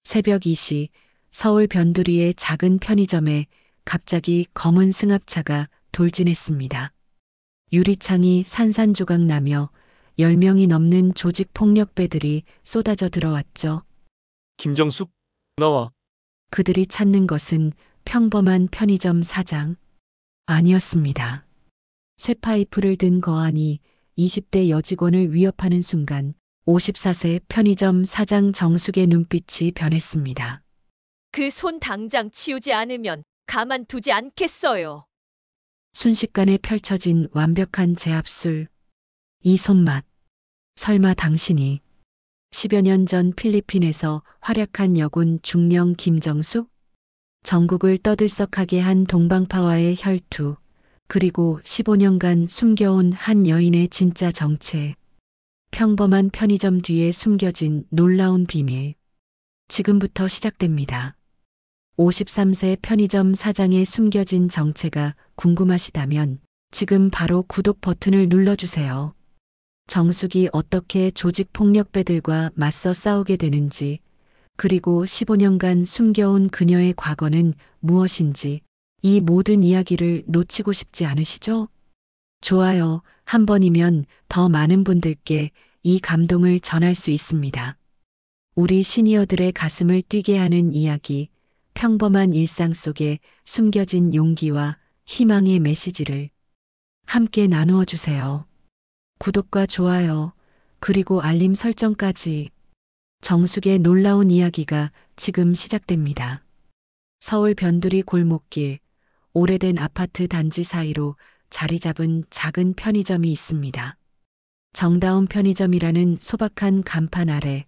새벽 2시 서울 변두리의 작은 편의점에 갑자기 검은 승합차가 돌진했습니다. 유리창이 산산조각 나며 10명이 넘는 조직 폭력배들이 쏟아져 들어왔죠. 김정숙, 나와. 그들이 찾는 것은 평범한 편의점 사장 아니었습니다. 쇠파이프를 든 거한이 20대 여직원을 위협하는 순간 54세 편의점 사장 정숙의 눈빛이 변했습니다. 그 손 당장 치우지 않으면 가만두지 않겠어요. 순식간에 펼쳐진 완벽한 제압술. 이 손맛. 설마 당신이 10여 년 전 필리핀에서 활약한 여군 중령 김정숙? 전국을 떠들썩하게 한 동방파와의 혈투, 그리고 15년간 숨겨온 한 여인의 진짜 정체. 평범한 편의점 뒤에 숨겨진 놀라운 비밀. 지금부터 시작됩니다. 53세 편의점 사장의 숨겨진 정체가 궁금하시다면 지금 바로 구독 버튼을 눌러주세요. 정숙이 어떻게 조직 폭력배들과 맞서 싸우게 되는지, 그리고 15년간 숨겨온 그녀의 과거는 무엇인지, 이 모든 이야기를 놓치고 싶지 않으시죠? 좋아요, 한 번이면 더 많은 분들께 이 감동을 전할 수 있습니다. 우리 시니어들의 가슴을 뛰게 하는 이야기, 평범한 일상 속에 숨겨진 용기와 희망의 메시지를 함께 나누어 주세요. 구독과 좋아요, 그리고 알림 설정까지. 정숙의 놀라운 이야기가 지금 시작됩니다. 서울 변두리 골목길, 오래된 아파트 단지 사이로 자리 잡은 작은 편의점이 있습니다. 정다운 편의점이라는 소박한 간판 아래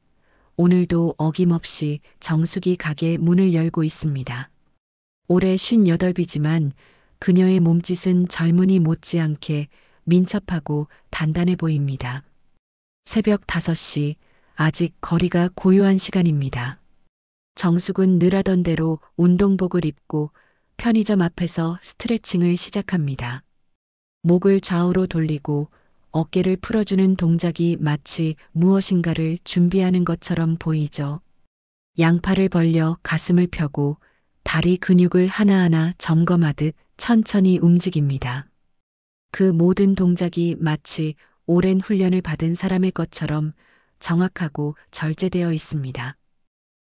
오늘도 어김없이 정숙이 가게 문을 열고 있습니다. 올해 58이지만 그녀의 몸짓은 젊은이 못지않게 민첩하고 단단해 보입니다. 새벽 5시, 아직 거리가 고요한 시간입니다. 정숙은 늘 하던 대로 운동복을 입고 편의점 앞에서 스트레칭을 시작합니다. 목을 좌우로 돌리고 어깨를 풀어주는 동작이 마치 무엇인가를 준비하는 것처럼 보이죠. 양팔을 벌려 가슴을 펴고 다리 근육을 하나하나 점검하듯 천천히 움직입니다. 그 모든 동작이 마치 오랜 훈련을 받은 사람의 것처럼 정확하고 절제되어 있습니다.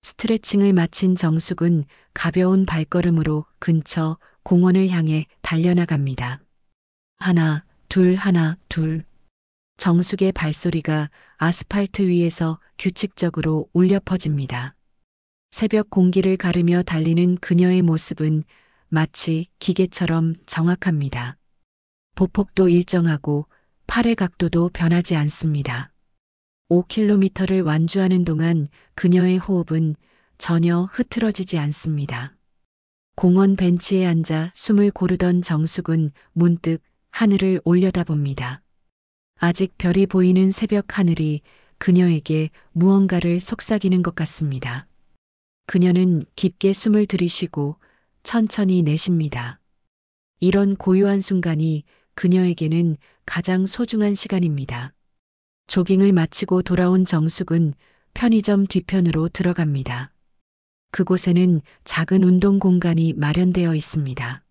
스트레칭을 마친 정숙은 가벼운 발걸음으로 근처 공원을 향해 달려나갑니다. 하나, 둘. 정숙의 발소리가 아스팔트 위에서 규칙적으로 울려 퍼집니다. 새벽 공기를 가르며 달리는 그녀의 모습은 마치 기계처럼 정확합니다. 보폭도 일정하고 팔의 각도도 변하지 않습니다. 5km를 완주하는 동안 그녀의 호흡은 전혀 흐트러지지 않습니다. 공원 벤치에 앉아 숨을 고르던 정숙은 문득 하늘을 올려다봅니다. 아직 별이 보이는 새벽 하늘이 그녀에게 무언가를 속삭이는 것 같습니다. 그녀는 깊게 숨을 들이쉬고 천천히 내쉽니다. 이런 고요한 순간이 그녀에게는 가장 소중한 시간입니다. 조깅을 마치고 돌아온 정숙은 편의점 뒤편으로 들어갑니다. 그곳에는 작은 운동 공간이 마련되어 있습니다.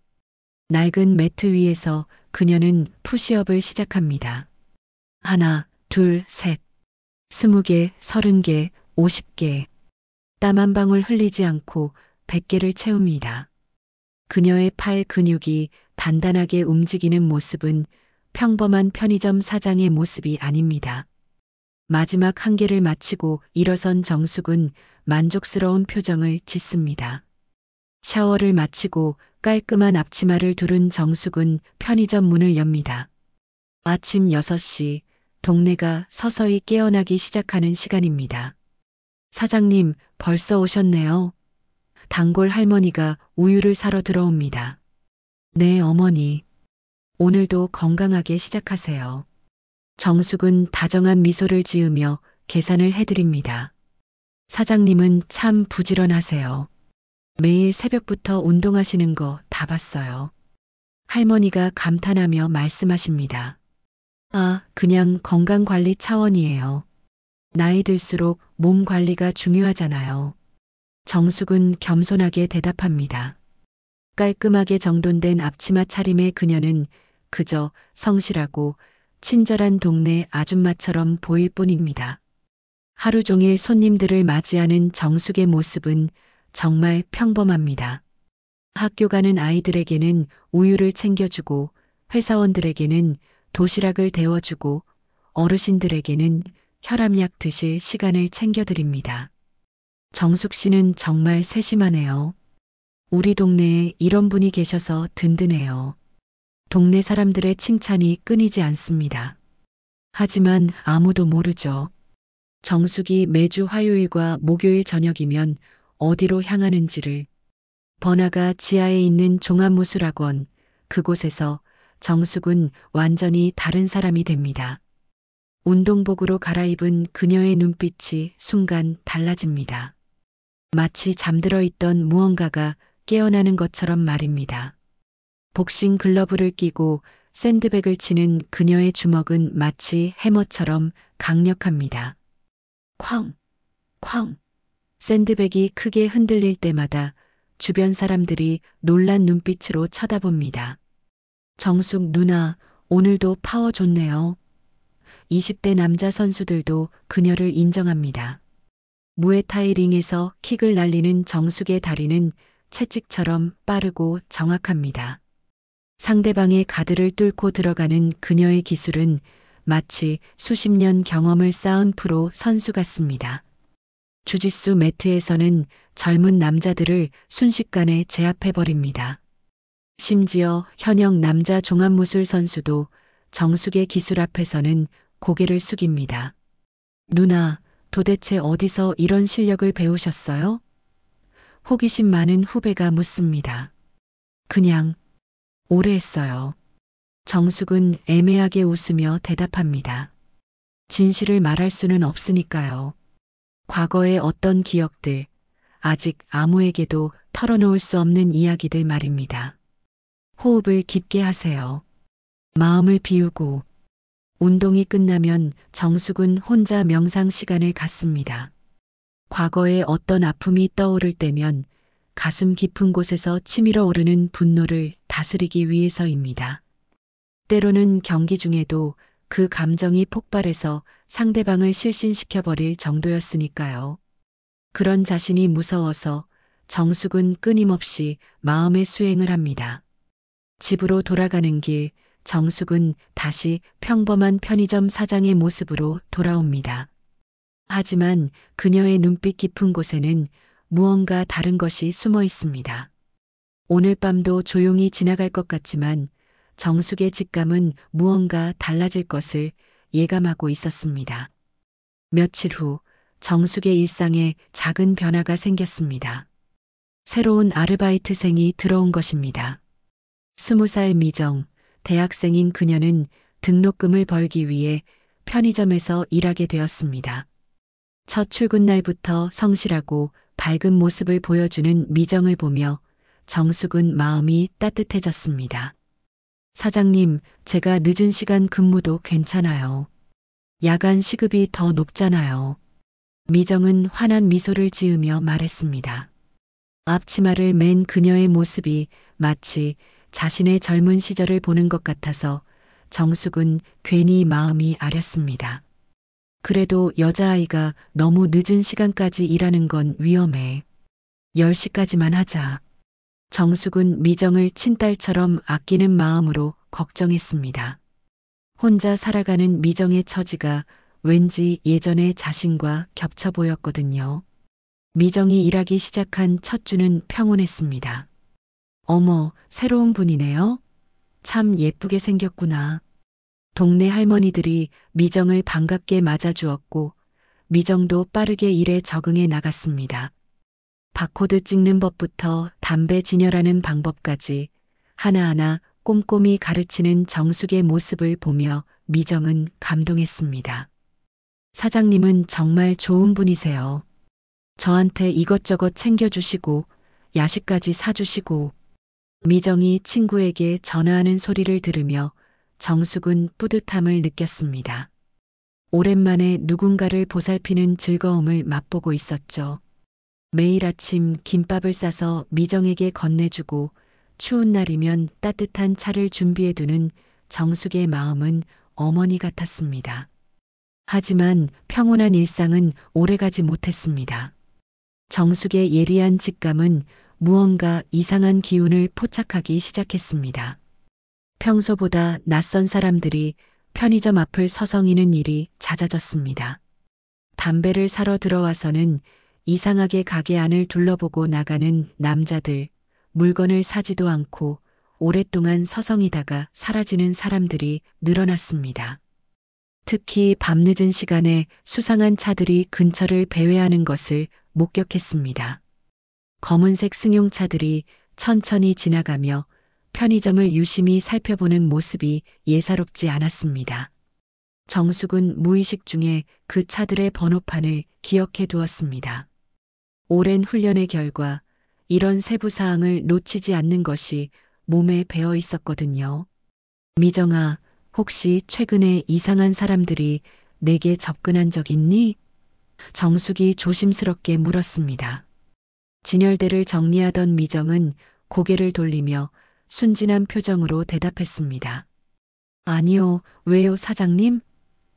낡은 매트 위에서 그녀는 푸시업을 시작합니다. 하나, 둘, 셋. 20개, 30개, 50개. 땀 한 방울 흘리지 않고 100개를 채웁니다. 그녀의 팔 근육이 단단하게 움직이는 모습은 평범한 편의점 사장의 모습이 아닙니다. 마지막 한 개를 마치고 일어선 정숙은 만족스러운 표정을 짓습니다. 샤워를 마치고 깔끔한 앞치마를 두른 정숙은 편의점 문을 엽니다. 아침 6시, 동네가 서서히 깨어나기 시작하는 시간입니다. 사장님, 벌써 오셨네요. 단골 할머니가 우유를 사러 들어옵니다. 네, 어머니. 오늘도 건강하게 시작하세요. 정숙은 다정한 미소를 지으며 계산을 해드립니다. 사장님은 참 부지런하세요. 매일 새벽부터 운동하시는 거 다 봤어요. 할머니가 감탄하며 말씀하십니다. 아, 그냥 건강관리 차원이에요. 나이 들수록 몸 관리가 중요하잖아요. 정숙은 겸손하게 대답합니다. 깔끔하게 정돈된 앞치마 차림의 그녀는 그저 성실하고 친절한 동네 아줌마처럼 보일 뿐입니다. 하루 종일 손님들을 맞이하는 정숙의 모습은 정말 평범합니다. 학교 가는 아이들에게는 우유를 챙겨주고 회사원들에게는 도시락을 데워주고 어르신들에게는 혈압약 드실 시간을 챙겨드립니다. 정숙 씨는 정말 세심하네요. 우리 동네에 이런 분이 계셔서 든든해요. 동네 사람들의 칭찬이 끊이지 않습니다. 하지만 아무도 모르죠. 정숙이 매주 화요일과 목요일 저녁이면 어디로 향하는지를. 번화가 지하에 있는 종합무술학원, 그곳에서 정숙은 완전히 다른 사람이 됩니다. 운동복으로 갈아입은 그녀의 눈빛이 순간 달라집니다. 마치 잠들어 있던 무언가가 깨어나는 것처럼 말입니다. 복싱 글러브를 끼고 샌드백을 치는 그녀의 주먹은 마치 해머처럼 강력합니다. 쾅! 쾅! 샌드백이 크게 흔들릴 때마다 주변 사람들이 놀란 눈빛으로 쳐다봅니다. 정숙 누나, 오늘도 파워 좋네요. 20대 남자 선수들도 그녀를 인정합니다. 무에타이 링에서 킥을 날리는 정숙의 다리는 채찍처럼 빠르고 정확합니다. 상대방의 가드를 뚫고 들어가는 그녀의 기술은 마치 수십 년 경험을 쌓은 프로 선수 같습니다. 주짓수 매트에서는 젊은 남자들을 순식간에 제압해버립니다. 심지어 현역 남자 종합무술 선수도 정숙의 기술 앞에서는 고개를 숙입니다. 누나, 도대체 어디서 이런 실력을 배우셨어요? 호기심 많은 후배가 묻습니다. 그냥 오래 했어요. 정숙은 애매하게 웃으며 대답합니다. 진실을 말할 수는 없으니까요. 과거의 어떤 기억들, 아직 아무에게도 털어놓을 수 없는 이야기들 말입니다. 호흡을 깊게 하세요. 마음을 비우고. 운동이 끝나면 정숙은 혼자 명상 시간을 갖습니다. 과거의 어떤 아픔이 떠오를 때면 가슴 깊은 곳에서 치밀어 오르는 분노를 다스리기 위해서입니다. 때로는 경기 중에도 그 감정이 폭발해서 상대방을 실신시켜버릴 정도였으니까요. 그런 자신이 무서워서 정숙은 끊임없이 마음의 수행을 합니다. 집으로 돌아가는 길, 정숙은 다시 평범한 편의점 사장의 모습으로 돌아옵니다. 하지만 그녀의 눈빛 깊은 곳에는 무언가 다른 것이 숨어 있습니다. 오늘 밤도 조용히 지나갈 것 같지만 정숙의 직감은 무언가 달라질 것을 예감하고 있었습니다. 며칠 후 정숙의 일상에 작은 변화가 생겼습니다. 새로운 아르바이트생이 들어온 것입니다. 20살 미정, 대학생인 그녀는 등록금을 벌기 위해 편의점에서 일하게 되었습니다. 첫 출근 날부터 성실하고 밝은 모습을 보여주는 미정을 보며 정숙은 마음이 따뜻해졌습니다. 사장님, 제가 늦은 시간 근무도 괜찮아요. 야간 시급이 더 높잖아요. 미정은 환한 미소를 지으며 말했습니다. 앞치마를 맨 그녀의 모습이 마치 자신의 젊은 시절을 보는 것 같아서 정숙은 괜히 마음이 아렸습니다. 그래도 여자아이가 너무 늦은 시간까지 일하는 건 위험해. 10시까지만 하자. 정숙은 미정을 친딸처럼 아끼는 마음으로 걱정했습니다. 혼자 살아가는 미정의 처지가 왠지 예전의 자신과 겹쳐 보였거든요. 미정이 일하기 시작한 첫 주는 평온했습니다. 어머, 새로운 분이네요. 참 예쁘게 생겼구나. 동네 할머니들이 미정을 반갑게 맞아주었고 미정도 빠르게 일에 적응해 나갔습니다. 바코드 찍는 법부터 담배 진열하는 방법까지 하나하나 꼼꼼히 가르치는 정숙의 모습을 보며 미정은 감동했습니다. 사장님은 정말 좋은 분이세요. 저한테 이것저것 챙겨주시고 야식까지 사주시고. 미정이 친구에게 전화하는 소리를 들으며 정숙은 뿌듯함을 느꼈습니다. 오랜만에 누군가를 보살피는 즐거움을 맛보고 있었죠. 매일 아침 김밥을 싸서 미정에게 건네주고 추운 날이면 따뜻한 차를 준비해두는 정숙의 마음은 어머니 같았습니다. 하지만 평온한 일상은 오래가지 못했습니다. 정숙의 예리한 직감은 무언가 이상한 기운을 포착하기 시작했습니다. 평소보다 낯선 사람들이 편의점 앞을 서성이는 일이 잦아졌습니다. 담배를 사러 들어와서는 이상하게 가게 안을 둘러보고 나가는 남자들, 물건을 사지도 않고 오랫동안 서성이다가 사라지는 사람들이 늘어났습니다. 특히 밤늦은 시간에 수상한 차들이 근처를 배회하는 것을 목격했습니다. 검은색 승용차들이 천천히 지나가며 편의점을 유심히 살펴보는 모습이 예사롭지 않았습니다. 정숙은 무의식 중에 그 차들의 번호판을 기억해 두었습니다. 오랜 훈련의 결과 이런 세부 사항을 놓치지 않는 것이 몸에 배어 있었거든요. 미정아, 혹시 최근에 이상한 사람들이 내게 접근한 적 있니? 정숙이 조심스럽게 물었습니다. 진열대를 정리하던 미정은 고개를 돌리며 순진한 표정으로 대답했습니다. 아니요, 왜요, 사장님?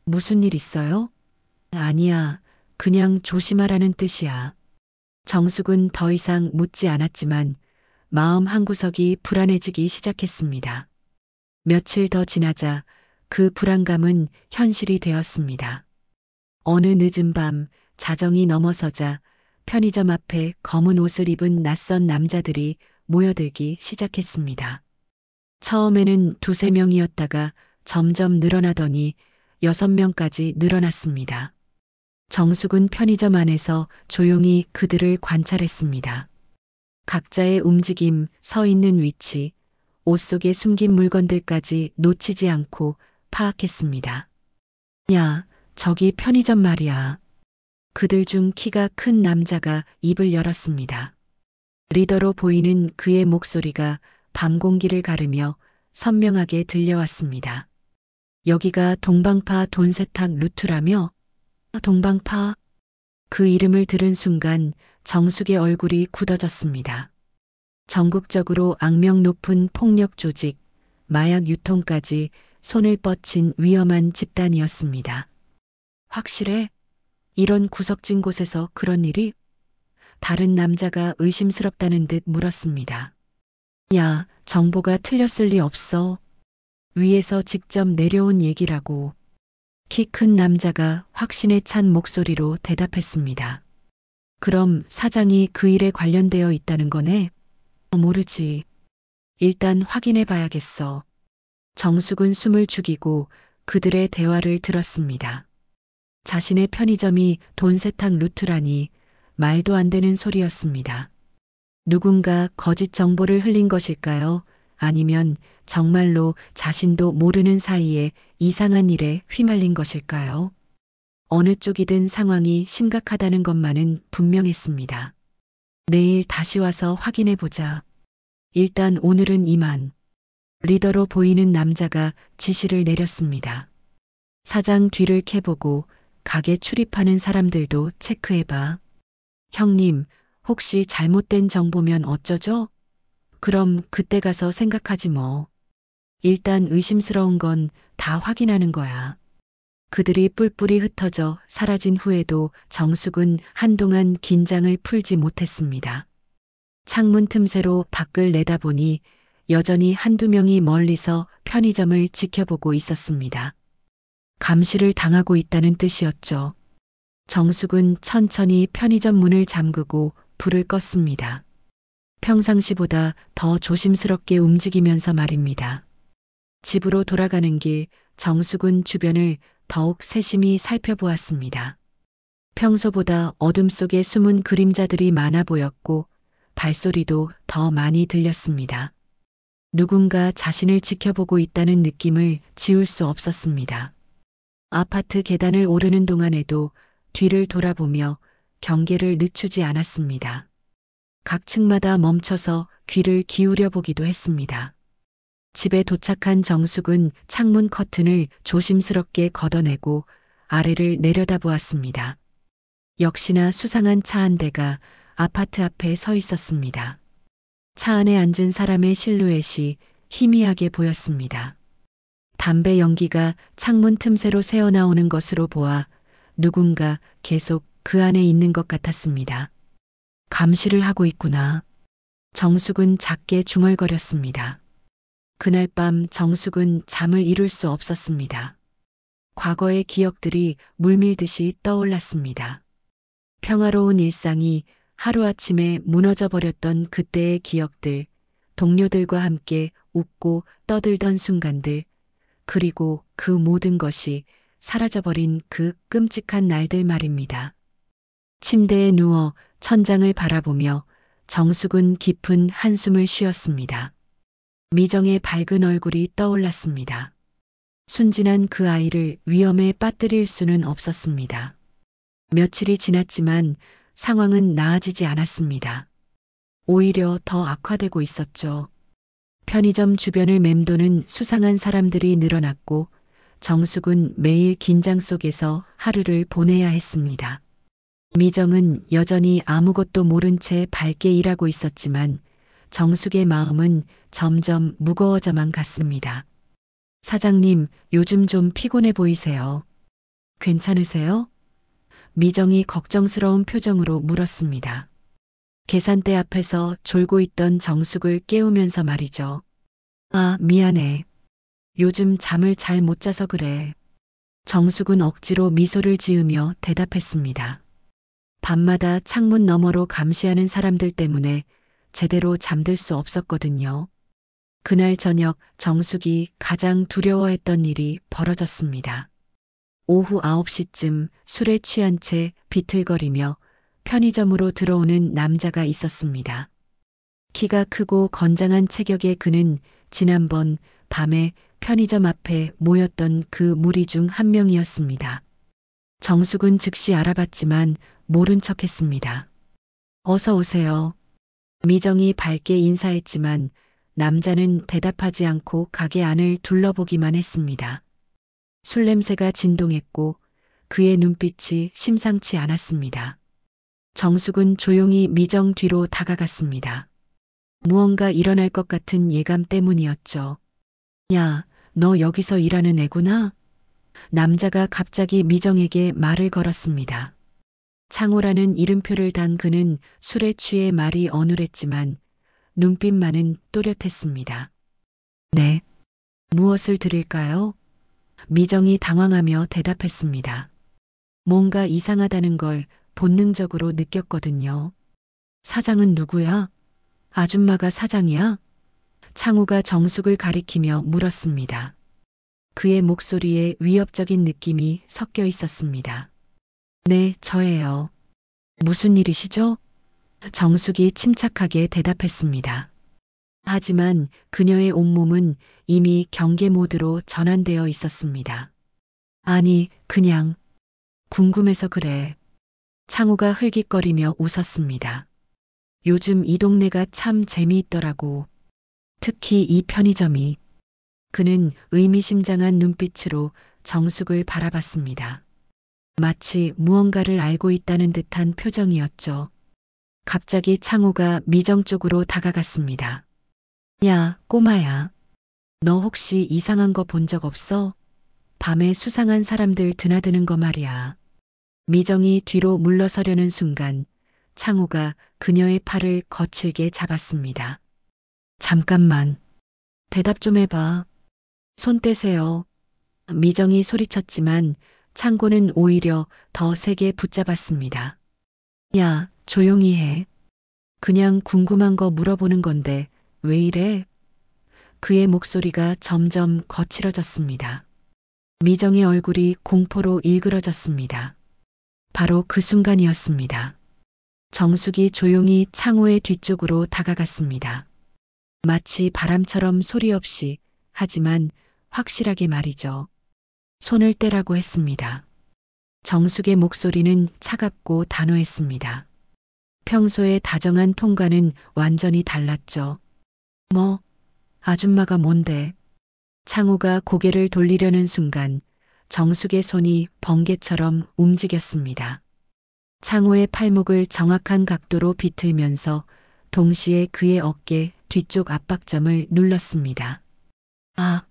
무슨 일 있어요? 아니야, 그냥 조심하라는 뜻이야. 정숙은 더 이상 묻지 않았지만 마음 한구석이 불안해지기 시작했습니다. 며칠 더 지나자 그 불안감은 현실이 되었습니다. 어느 늦은 밤 자정이 넘어서자 편의점 앞에 검은 옷을 입은 낯선 남자들이 모여들기 시작했습니다. 처음에는 2~3명이었다가 점점 늘어나더니 6명까지 늘어났습니다. 정숙은 편의점 안에서 조용히 그들을 관찰했습니다. 각자의 움직임, 서 있는 위치, 옷 속에 숨긴 물건들까지 놓치지 않고 파악했습니다. 야, 저기 편의점 말이야. 그들 중 키가 큰 남자가 입을 열었습니다. 리더로 보이는 그의 목소리가 밤 공기를 가르며 선명하게 들려왔습니다. 여기가 동방파 돈세탁 루트라며? 동방파? 그 이름을 들은 순간 정숙의 얼굴이 굳어졌습니다. 전국적으로 악명 높은 폭력 조직, 마약 유통까지 손을 뻗친 위험한 집단이었습니다. 확실해? 이런 구석진 곳에서 그런 일이? 다른 남자가 의심스럽다는 듯 물었습니다. 야, 정보가 틀렸을 리 없어. 위에서 직접 내려온 얘기라고. 키 큰 남자가 확신에 찬 목소리로 대답했습니다. 그럼 사장이 그 일에 관련되어 있다는 거네? 모르지. 일단 확인해 봐야겠어. 정숙은 숨을 죽이고 그들의 대화를 들었습니다. 자신의 편의점이 돈세탁 루트라니 말도 안 되는 소리였습니다. 누군가 거짓 정보를 흘린 것일까요? 아니면 정말로 자신도 모르는 사이에 이상한 일에 휘말린 것일까요? 어느 쪽이든 상황이 심각하다는 것만은 분명했습니다. 내일 다시 와서 확인해 보자. 일단 오늘은 이만. 리더로 보이는 남자가 지시를 내렸습니다. 사장 뒤를 캐보고 가게 출입하는 사람들도 체크해봐. 형님, 혹시 잘못된 정보면 어쩌죠? 그럼 그때 가서 생각하지 뭐. 일단 의심스러운 건 다 확인하는 거야. 그들이 뿔뿔이 흩어져 사라진 후에도 정숙은 한동안 긴장을 풀지 못했습니다. 창문 틈새로 밖을 내다보니 여전히 1~2명이 멀리서 편의점을 지켜보고 있었습니다. 감시를 당하고 있다는 뜻이었죠. 정숙은 천천히 편의점 문을 잠그고 불을 껐습니다. 평상시보다 더 조심스럽게 움직이면서 말입니다. 집으로 돌아가는 길 정숙은 주변을 더욱 세심히 살펴보았습니다. 평소보다 어둠 속에 숨은 그림자들이 많아 보였고 발소리도 더 많이 들렸습니다. 누군가 자신을 지켜보고 있다는 느낌을 지울 수 없었습니다. 아파트 계단을 오르는 동안에도 뒤를 돌아보며 경계를 늦추지 않았습니다. 각 층마다 멈춰서 귀를 기울여 보기도 했습니다. 집에 도착한 정숙은 창문 커튼을 조심스럽게 걷어내고 아래를 내려다보았습니다. 역시나 수상한 차 한 대가 아파트 앞에 서 있었습니다. 차 안에 앉은 사람의 실루엣이 희미하게 보였습니다. 담배 연기가 창문 틈새로 새어나오는 것으로 보아 누군가 계속 그 안에 있는 것 같았습니다. 감시를 하고 있구나. 정숙은 작게 중얼거렸습니다. 그날 밤 정숙은 잠을 이룰 수 없었습니다. 과거의 기억들이 물밀듯이 떠올랐습니다. 평화로운 일상이 하루아침에 무너져 버렸던 그때의 기억들, 동료들과 함께 웃고 떠들던 순간들, 그리고 그 모든 것이 사라져버린 그 끔찍한 날들 말입니다. 침대에 누워 천장을 바라보며 정숙은 깊은 한숨을 쉬었습니다. 미정의 밝은 얼굴이 떠올랐습니다. 순진한 그 아이를 위험에 빠뜨릴 수는 없었습니다. 며칠이 지났지만 상황은 나아지지 않았습니다. 오히려 더 악화되고 있었죠. 편의점 주변을 맴도는 수상한 사람들이 늘어났고 정숙은 매일 긴장 속에서 하루를 보내야 했습니다. 미정은 여전히 아무것도 모른 채 밝게 일하고 있었지만 정숙의 마음은 점점 무거워져만 갔습니다. 사장님, 요즘 좀 피곤해 보이세요. 괜찮으세요? 미정이 걱정스러운 표정으로 물었습니다. 계산대 앞에서 졸고 있던 정숙을 깨우면서 말이죠. 아, 미안해. 요즘 잠을 잘 못 자서 그래. 정숙은 억지로 미소를 지으며 대답했습니다. 밤마다 창문 너머로 감시하는 사람들 때문에 제대로 잠들 수 없었거든요. 그날 저녁 정숙이 가장 두려워했던 일이 벌어졌습니다. 오후 9시쯤 술에 취한 채 비틀거리며 편의점으로 들어오는 남자가 있었습니다. 키가 크고 건장한 체격의 그는 지난번 밤에 편의점 앞에 모였던 그 무리 중 한 명이었습니다. 정숙은 즉시 알아봤지만 모른 척했습니다. 어서 오세요. 미정이 밝게 인사했지만 남자는 대답하지 않고 가게 안을 둘러보기만 했습니다. 술 냄새가 진동했고 그의 눈빛이 심상치 않았습니다. 정숙은 조용히 미정 뒤로 다가갔습니다. 무언가 일어날 것 같은 예감 때문이었죠. 야, 너 여기서 일하는 애구나? 남자가 갑자기 미정에게 말을 걸었습니다. 창호라는 이름표를 단 그는 술에 취해 말이 어눌했지만 눈빛만은 또렷했습니다. 네. 무엇을 드릴까요? 미정이 당황하며 대답했습니다. 뭔가 이상하다는 걸 본능적으로 느꼈거든요. 사장은 누구야? 아줌마가 사장이야? 창호가 정숙을 가리키며 물었습니다. 그의 목소리에 위협적인 느낌이 섞여 있었습니다. 네, 저예요. 무슨 일이시죠? 정숙이 침착하게 대답했습니다. 하지만 그녀의 온몸은 이미 경계 모드로 전환되어 있었습니다. 아니, 그냥 궁금해서 그래. 창호가 흘깃거리며 웃었습니다. 요즘 이 동네가 참 재미있더라고. 특히 이 편의점이. 그는 의미심장한 눈빛으로 정숙을 바라봤습니다. 마치 무언가를 알고 있다는 듯한 표정이었죠. 갑자기 창호가 미정 쪽으로 다가갔습니다. 야, 꼬마야. 너 혹시 이상한 거 본 적 없어? 밤에 수상한 사람들 드나드는 거 말이야. 미정이 뒤로 물러서려는 순간 창호가 그녀의 팔을 거칠게 잡았습니다. 잠깐만. 대답 좀 해봐. 손 떼세요. 미정이 소리쳤지만 창고는 오히려 더 세게 붙잡았습니다. 야, 조용히 해. 그냥 궁금한 거 물어보는 건데 왜 이래? 그의 목소리가 점점 거칠어졌습니다. 미정의 얼굴이 공포로 일그러졌습니다. 바로 그 순간이었습니다. 정숙이 조용히 창호의 뒤쪽으로 다가갔습니다. 마치 바람처럼 소리 없이 하지만 확실하게 말이죠. 손을 떼라고 했습니다. 정숙의 목소리는 차갑고 단호했습니다. 평소의 다정한 톤과는 완전히 달랐죠. 뭐, 아줌마가 뭔데? 창호가 고개를 돌리려는 순간 정숙의 손이 번개처럼 움직였습니다. 창호의 팔목을 정확한 각도로 비틀면서 동시에 그의 어깨 뒤쪽 압박점을 눌렀습니다. 아!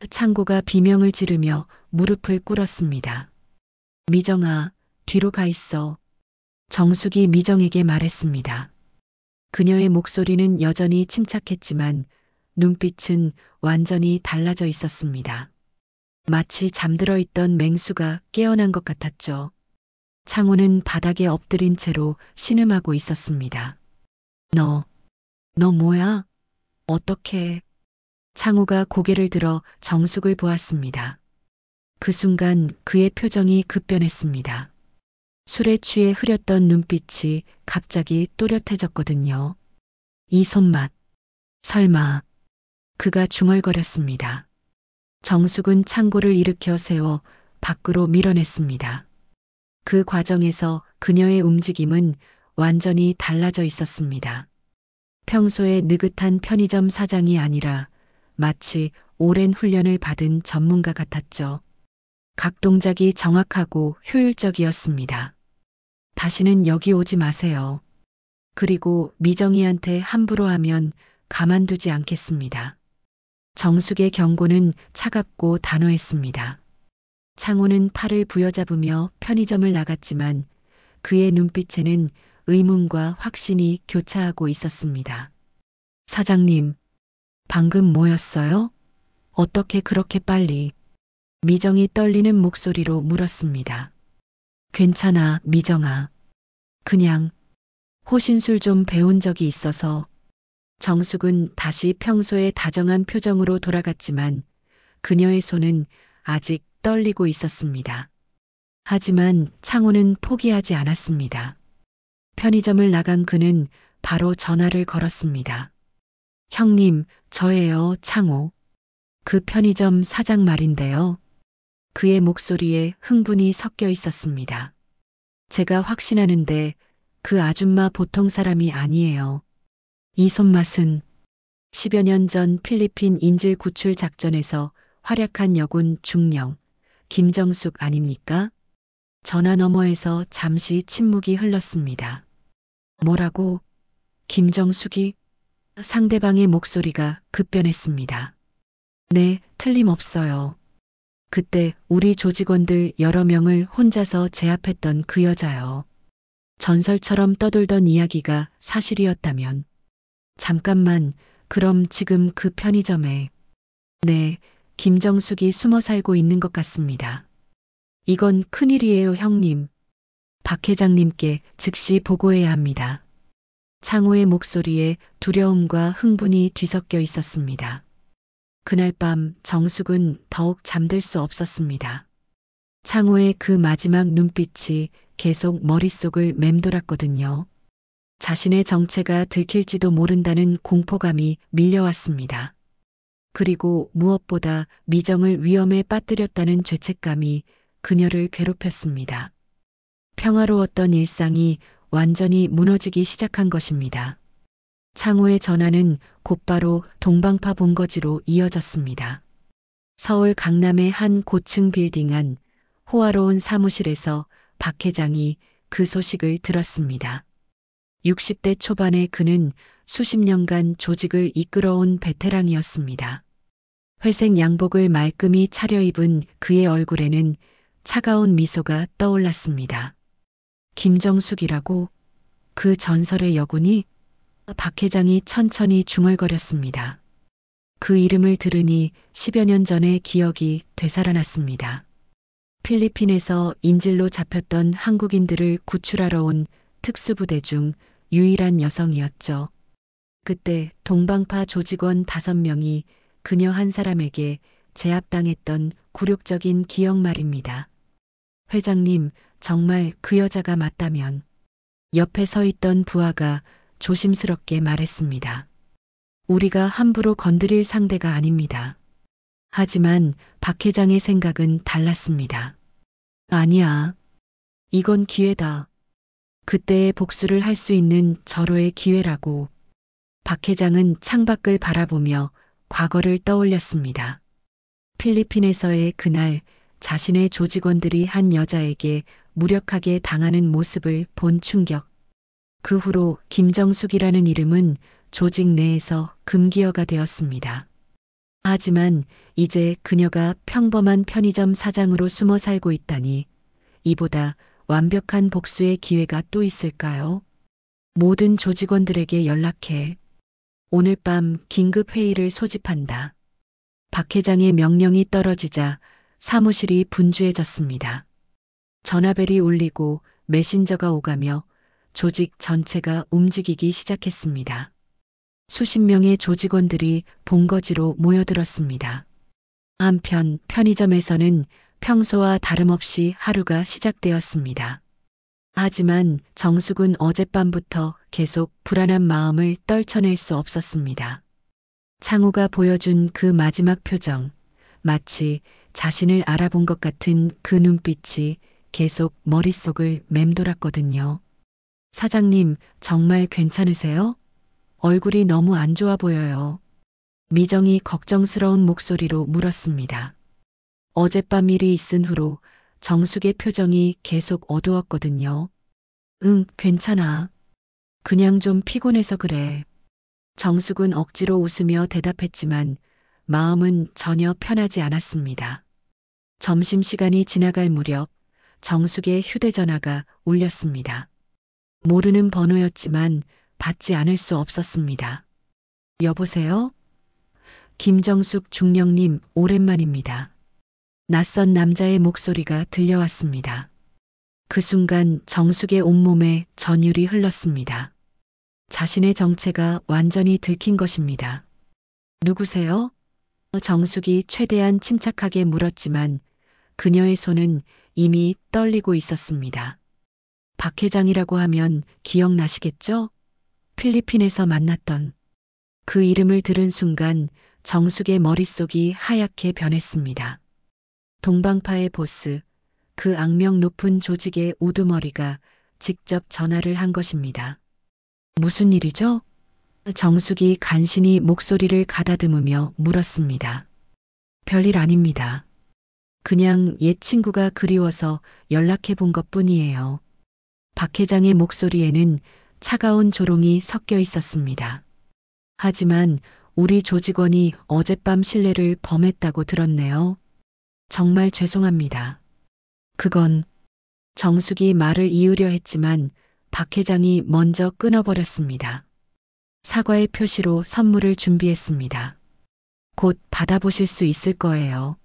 창고가 비명을 지르며 무릎을 꿇었습니다. 미정아, 뒤로 가 있어. 정숙이 미정에게 말했습니다. 그녀의 목소리는 여전히 침착했지만 눈빛은 완전히 달라져 있었습니다. 마치 잠들어 있던 맹수가 깨어난 것 같았죠. 창호는 바닥에 엎드린 채로 신음하고 있었습니다. 너 뭐야? 어떻게? 창호가 고개를 들어 정숙을 보았습니다. 그 순간 그의 표정이 급변했습니다. 술에 취해 흐렸던 눈빛이 갑자기 또렷해졌거든요. 이 손맛. 설마. 그가 중얼거렸습니다. 정숙은 창고를 일으켜 세워 밖으로 밀어냈습니다. 그 과정에서 그녀의 움직임은 완전히 달라져 있었습니다. 평소의 느긋한 편의점 사장이 아니라 마치 오랜 훈련을 받은 전문가 같았죠. 각 동작이 정확하고 효율적이었습니다. 다시는 여기 오지 마세요. 그리고 미정이한테 함부로 하면 가만두지 않겠습니다. 정숙의 경고는 차갑고 단호했습니다. 창호는 팔을 부여잡으며 편의점을 나갔지만 그의 눈빛에는 의문과 확신이 교차하고 있었습니다. 사장님, 방금 뭐였어요? 어떻게 그렇게 빨리? 미정이 떨리는 목소리로 물었습니다. 괜찮아, 미정아. 그냥 호신술 좀 배운 적이 있어서. 정숙은 다시 평소의 다정한 표정으로 돌아갔지만 그녀의 손은 아직 떨리고 있었습니다. 하지만 창호는 포기하지 않았습니다. 편의점을 나간 그는 바로 전화를 걸었습니다. 형님, 저예요, 창호. 그 편의점 사장 말인데요. 그의 목소리에 흥분이 섞여 있었습니다. 제가 확신하는데 그 아줌마 보통 사람이 아니에요. 이 손맛은 10여 년 전 필리핀 인질 구출 작전에서 활약한 여군 중령, 김정숙 아닙니까? 전화 너머에서 잠시 침묵이 흘렀습니다. 뭐라고? 김정숙이? 상대방의 목소리가 급변했습니다. 네, 틀림없어요. 그때 우리 조직원들 여러 명을 혼자서 제압했던 그 여자요. 전설처럼 떠돌던 이야기가 사실이었다면. 잠깐만, 그럼 지금 그 편의점에. 네, 김정숙이 숨어 살고 있는 것 같습니다. 이건 큰일이에요, 형님. 박 회장님께 즉시 보고해야 합니다. 창호의 목소리에 두려움과 흥분이 뒤섞여 있었습니다. 그날 밤 정숙은 더욱 잠들 수 없었습니다. 창호의 그 마지막 눈빛이 계속 머릿속을 맴돌았거든요. 자신의 정체가 들킬지도 모른다는 공포감이 밀려왔습니다. 그리고 무엇보다 미정을 위험에 빠뜨렸다는 죄책감이 그녀를 괴롭혔습니다. 평화로웠던 일상이 완전히 무너지기 시작한 것입니다. 창호의 전화는 곧바로 동방파 본거지로 이어졌습니다. 서울 강남의 한 고층 빌딩 안 호화로운 사무실에서 박 회장이 그 소식을 들었습니다. 60대 초반의 그는 수십 년간 조직을 이끌어온 베테랑이었습니다. 회색 양복을 말끔히 차려입은 그의 얼굴에는 차가운 미소가 떠올랐습니다. 김정숙이라고? 그 전설의 여군이? 박 회장이 천천히 중얼거렸습니다. 그 이름을 들으니 10여 년 전의 기억이 되살아났습니다. 필리핀에서 인질로 잡혔던 한국인들을 구출하러 온 특수부대 중 유일한 여성이었죠. 그때 동방파 조직원 5명이 그녀 한 사람에게 제압당했던 굴욕적인 기억 말입니다. 회장님, 정말 그 여자가 맞다면. 옆에 서 있던 부하가 조심스럽게 말했습니다. 우리가 함부로 건드릴 상대가 아닙니다. 하지만 박 회장의 생각은 달랐습니다. 아니야. 이건 기회다. 그때의 복수를 할 수 있는 절호의 기회라고. 박 회장은 창밖을 바라보며 과거를 떠올렸습니다. 필리핀에서의 그날 자신의 조직원들이 한 여자에게 무력하게 당하는 모습을 본 충격. 그 후로 김정숙이라는 이름은 조직 내에서 금기어가 되었습니다. 하지만 이제 그녀가 평범한 편의점 사장으로 숨어 살고 있다니 이보다 완벽한 복수의 기회가 또 있을까요? 모든 조직원들에게 연락해. 오늘 밤 긴급 회의를 소집한다. 박 회장의 명령이 떨어지자 사무실이 분주해졌습니다. 전화벨이 울리고 메신저가 오가며 조직 전체가 움직이기 시작했습니다. 수십 명의 조직원들이 본거지로 모여들었습니다. 한편 편의점에서는 평소와 다름없이 하루가 시작되었습니다. 하지만 정숙은 어젯밤부터 계속 불안한 마음을 떨쳐낼 수 없었습니다. 창호가 보여준 그 마지막 표정, 마치 자신을 알아본 것 같은 그 눈빛이 계속 머릿속을 맴돌았거든요. 사장님, 정말 괜찮으세요? 얼굴이 너무 안 좋아 보여요. 미정이 걱정스러운 목소리로 물었습니다. 어젯밤 일이 있은 후로 정숙의 표정이 계속 어두웠거든요. 응, 괜찮아. 그냥 좀 피곤해서 그래. 정숙은 억지로 웃으며 대답했지만 마음은 전혀 편하지 않았습니다. 점심시간이 지나갈 무렵 정숙의 휴대전화가 울렸습니다. 모르는 번호였지만 받지 않을 수 없었습니다. 여보세요? 김정숙 중령님, 오랜만입니다. 낯선 남자의 목소리가 들려왔습니다. 그 순간 정숙의 온몸에 전율이 흘렀습니다. 자신의 정체가 완전히 들킨 것입니다. 누구세요? 정숙이 최대한 침착하게 물었지만 그녀의 손은 이미 떨리고 있었습니다. 박 회장이라고 하면 기억나시겠죠? 필리핀에서 만났던. 그 이름을 들은 순간 정숙의 머릿속이 하얗게 변했습니다. 동방파의 보스, 그 악명 높은 조직의 우두머리가 직접 전화를 한 것입니다. 무슨 일이죠? 정숙이 간신히 목소리를 가다듬으며 물었습니다. 별일 아닙니다. 그냥 옛 친구가 그리워서 연락해 본 것뿐이에요. 박 회장의 목소리에는 차가운 조롱이 섞여 있었습니다. 하지만 우리 조직원이 어젯밤 실례를 범했다고 들었네요. 정말 죄송합니다. 그건 정숙이 말을 이으려 했지만 박 회장이 먼저 끊어버렸습니다. 사과의 표시로 선물을 준비했습니다. 곧 받아보실 수 있을 거예요.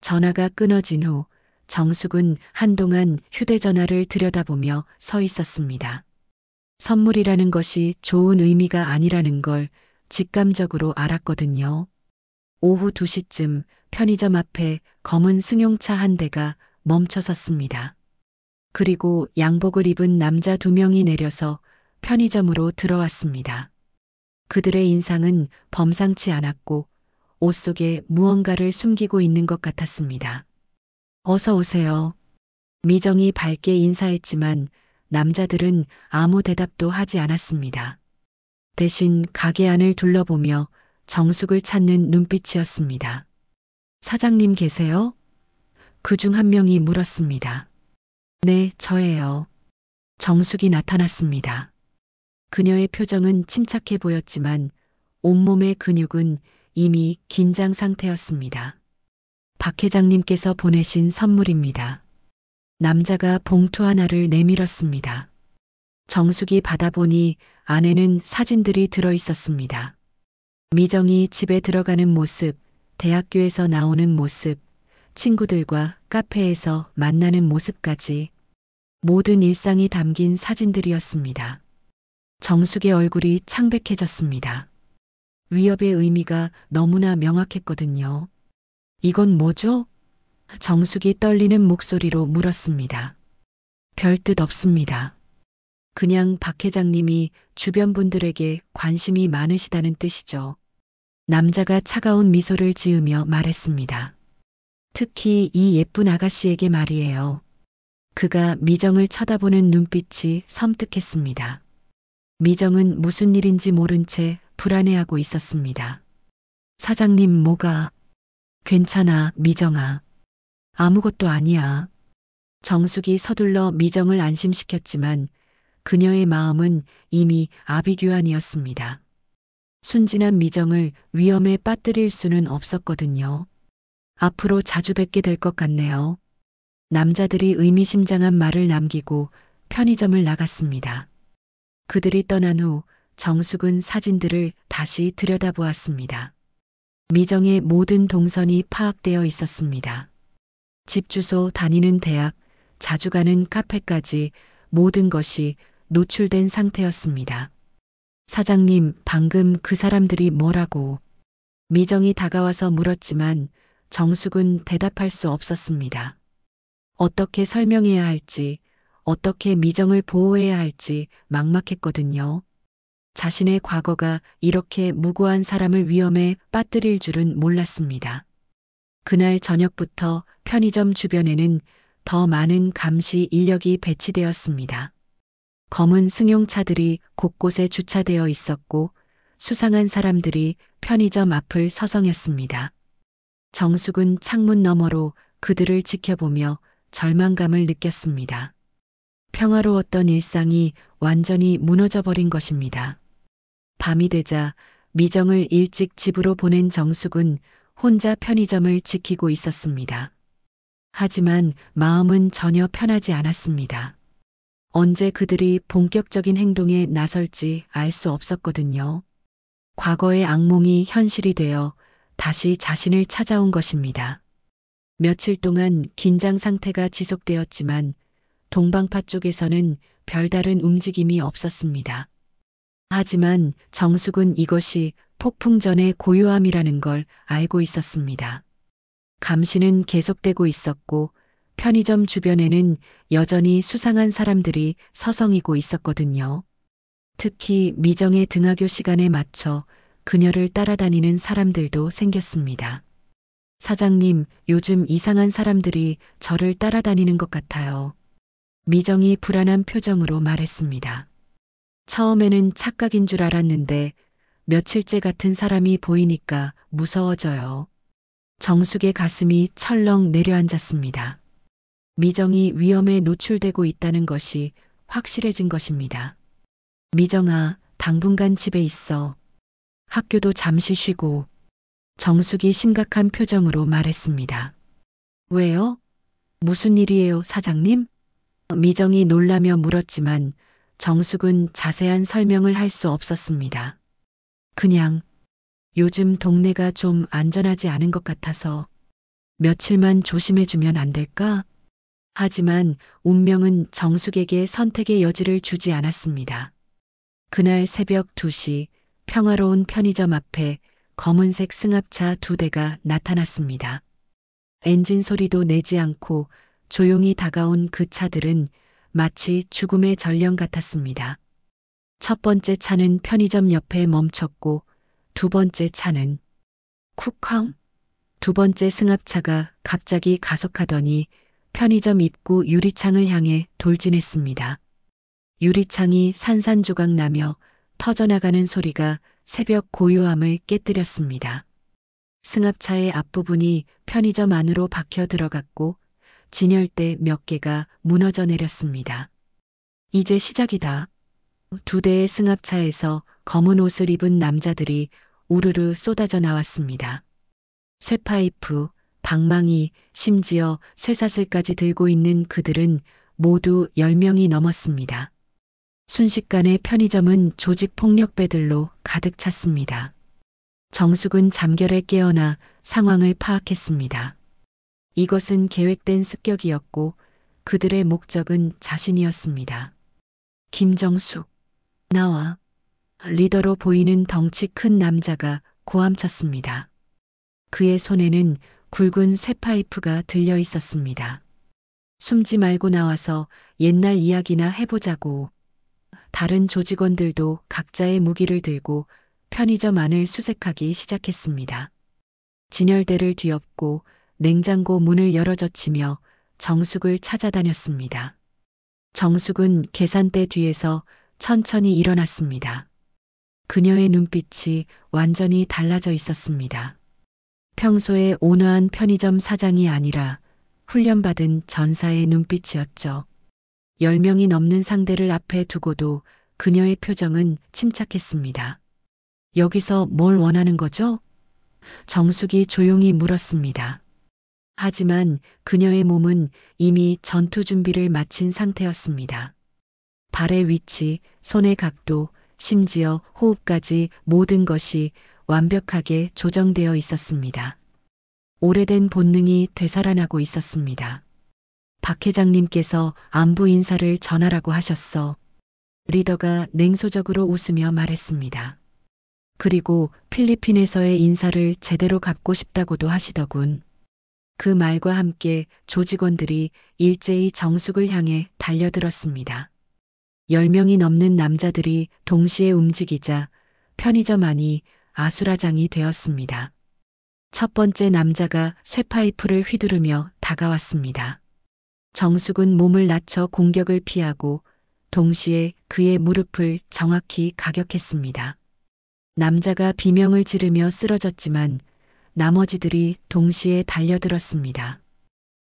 전화가 끊어진 후 정숙은 한동안 휴대전화를 들여다보며 서 있었습니다. 선물이라는 것이 좋은 의미가 아니라는 걸 직감적으로 알았거든요. 오후 2시쯤 편의점 앞에 검은 승용차 한 대가 멈춰 섰습니다. 그리고 양복을 입은 남자 2명이 내려서 편의점으로 들어왔습니다. 그들의 인상은 범상치 않았고 옷 속에 무언가를 숨기고 있는 것 같았습니다. 어서 오세요. 미정이 밝게 인사했지만 남자들은 아무 대답도 하지 않았습니다. 대신 가게 안을 둘러보며 정숙을 찾는 눈빛이었습니다. 사장님 계세요? 그중 한 명이 물었습니다. 네, 저예요. 정숙이 나타났습니다. 그녀의 표정은 침착해 보였지만 온몸의 근육은 이미 긴장 상태였습니다. 박 회장님께서 보내신 선물입니다. 남자가 봉투 하나를 내밀었습니다. 정숙이 받아보니 안에는 사진들이 들어 있었습니다. 미정이 집에 들어가는 모습, 대학교에서 나오는 모습, 친구들과 카페에서 만나는 모습까지 모든 일상이 담긴 사진들이었습니다. 정숙의 얼굴이 창백해졌습니다. 위협의 의미가 너무나 명확했거든요. 이건 뭐죠? 정숙이 떨리는 목소리로 물었습니다. 별 뜻 없습니다. 그냥 박 회장님이 주변 분들에게 관심이 많으시다는 뜻이죠. 남자가 차가운 미소를 지으며 말했습니다. 특히 이 예쁜 아가씨에게 말이에요. 그가 미정을 쳐다보는 눈빛이 섬뜩했습니다. 미정은 무슨 일인지 모른 채 불안해하고 있었습니다. 사장님 뭐가? 괜찮아, 미정아. 아무것도 아니야. 정숙이 서둘러 미정을 안심시켰지만 그녀의 마음은 이미 아비규환이었습니다. 순진한 미정을 위험에 빠뜨릴 수는 없었거든요. 앞으로 자주 뵙게 될 것 같네요. 남자들이 의미심장한 말을 남기고 편의점을 나갔습니다. 그들이 떠난 후 정숙은 사진들을 다시 들여다보았습니다. 미정의 모든 동선이 파악되어 있었습니다. 집 주소, 다니는 대학, 자주 가는 카페까지 모든 것이 노출된 상태였습니다. 사장님, 방금 그 사람들이 뭐라고? 미정이 다가와서 물었지만 정숙은 대답할 수 없었습니다. 어떻게 설명해야 할지, 어떻게 미정을 보호해야 할지 막막했거든요. 자신의 과거가 이렇게 무고한 사람을 위험에 빠뜨릴 줄은 몰랐습니다. 그날 저녁부터 편의점 주변에는 더 많은 감시 인력이 배치되었습니다. 검은 승용차들이 곳곳에 주차되어 있었고 수상한 사람들이 편의점 앞을 서성였습니다. 정숙은 창문 너머로 그들을 지켜보며 절망감을 느꼈습니다. 평화로웠던 일상이 완전히 무너져버린 것입니다. 밤이 되자 미정을 일찍 집으로 보낸 정숙은 혼자 편의점을 지키고 있었습니다. 하지만 마음은 전혀 편하지 않았습니다. 언제 그들이 본격적인 행동에 나설지 알 수 없었거든요. 과거의 악몽이 현실이 되어 다시 자신을 찾아온 것입니다. 며칠 동안 긴장 상태가 지속되었지만 동방파 쪽에서는 별다른 움직임이 없었습니다. 하지만 정숙은 이것이 폭풍 전의 고요함이라는 걸 알고 있었습니다. 감시는 계속되고 있었고 편의점 주변에는 여전히 수상한 사람들이 서성이고 있었거든요. 특히 미정의 등하교 시간에 맞춰 그녀를 따라다니는 사람들도 생겼습니다. 사장님, 요즘 이상한 사람들이 저를 따라다니는 것 같아요. 미정이 불안한 표정으로 말했습니다. 처음에는 착각인 줄 알았는데 며칠째 같은 사람이 보이니까 무서워져요. 정숙의 가슴이 철렁 내려앉았습니다. 미정이 위험에 노출되고 있다는 것이 확실해진 것입니다. 미정아, 당분간 집에 있어. 학교도 잠시 쉬고. 정숙이 심각한 표정으로 말했습니다. 왜요? 무슨 일이에요, 사장님? 미정이 놀라며 물었지만 정숙은 자세한 설명을 할 수 없었습니다. 그냥 요즘 동네가 좀 안전하지 않은 것 같아서 며칠만 조심해주면 안 될까? 하지만 운명은 정숙에게 선택의 여지를 주지 않았습니다. 그날 새벽 2시 평화로운 편의점 앞에 검은색 승합차 2대가 나타났습니다. 엔진 소리도 내지 않고 조용히 다가온 그 차들은 마치 죽음의 전령 같았습니다. 첫 번째 차는 편의점 옆에 멈췄고 두 번째 차는 쿡쾅. 두 번째 승합차가 갑자기 가속하더니 편의점 입구 유리창을 향해 돌진했습니다. 유리창이 산산조각 나며 터져나가는 소리가 새벽 고요함을 깨뜨렸습니다. 승합차의 앞부분이 편의점 안으로 박혀 들어갔고 진열대 몇 개가 무너져 내렸습니다. 이제 시작이다. 2대의 승합차에서 검은 옷을 입은 남자들이 우르르 쏟아져 나왔습니다. 쇠파이프, 방망이, 심지어 쇠사슬까지 들고 있는 그들은 모두 10명이 넘었습니다. 순식간에 편의점은 조직폭력배들로 가득 찼습니다. 정숙은 잠결에 깨어나 상황을 파악했습니다. 이것은 계획된 습격이었고 그들의 목적은 자신이었습니다. 김정숙, 나와. 리더로 보이는 덩치 큰 남자가 고함쳤습니다. 그의 손에는 굵은 쇠파이프가 들려 있었습니다. 숨지 말고 나와서 옛날 이야기나 해보자고. 다른 조직원들도 각자의 무기를 들고 편의점 안을 수색하기 시작했습니다. 진열대를 뒤엎고 냉장고 문을 열어젖히며 정숙을 찾아다녔습니다. 정숙은 계산대 뒤에서 천천히 일어났습니다. 그녀의 눈빛이 완전히 달라져 있었습니다. 평소에 온화한 편의점 사장이 아니라 훈련받은 전사의 눈빛이었죠. 10명이 넘는 상대를 앞에 두고도 그녀의 표정은 침착했습니다. 여기서 뭘 원하는 거죠? 정숙이 조용히 물었습니다. 하지만 그녀의 몸은 이미 전투 준비를 마친 상태였습니다. 발의 위치, 손의 각도, 심지어 호흡까지 모든 것이 완벽하게 조정되어 있었습니다. 오래된 본능이 되살아나고 있었습니다. 박 회장님께서 안부 인사를 전하라고 하셨어. 리더가 냉소적으로 웃으며 말했습니다. 그리고 필리핀에서의 인사를 제대로 갚고 싶다고도 하시더군. 그 말과 함께 조직원들이 일제히 정숙을 향해 달려들었습니다. 10명이 넘는 남자들이 동시에 움직이자 편의점 안이 아수라장이 되었습니다. 첫 번째 남자가 쇠파이프를 휘두르며 다가왔습니다. 정숙은 몸을 낮춰 공격을 피하고 동시에 그의 무릎을 정확히 가격했습니다. 남자가 비명을 지르며 쓰러졌지만 나머지들이 동시에 달려들었습니다.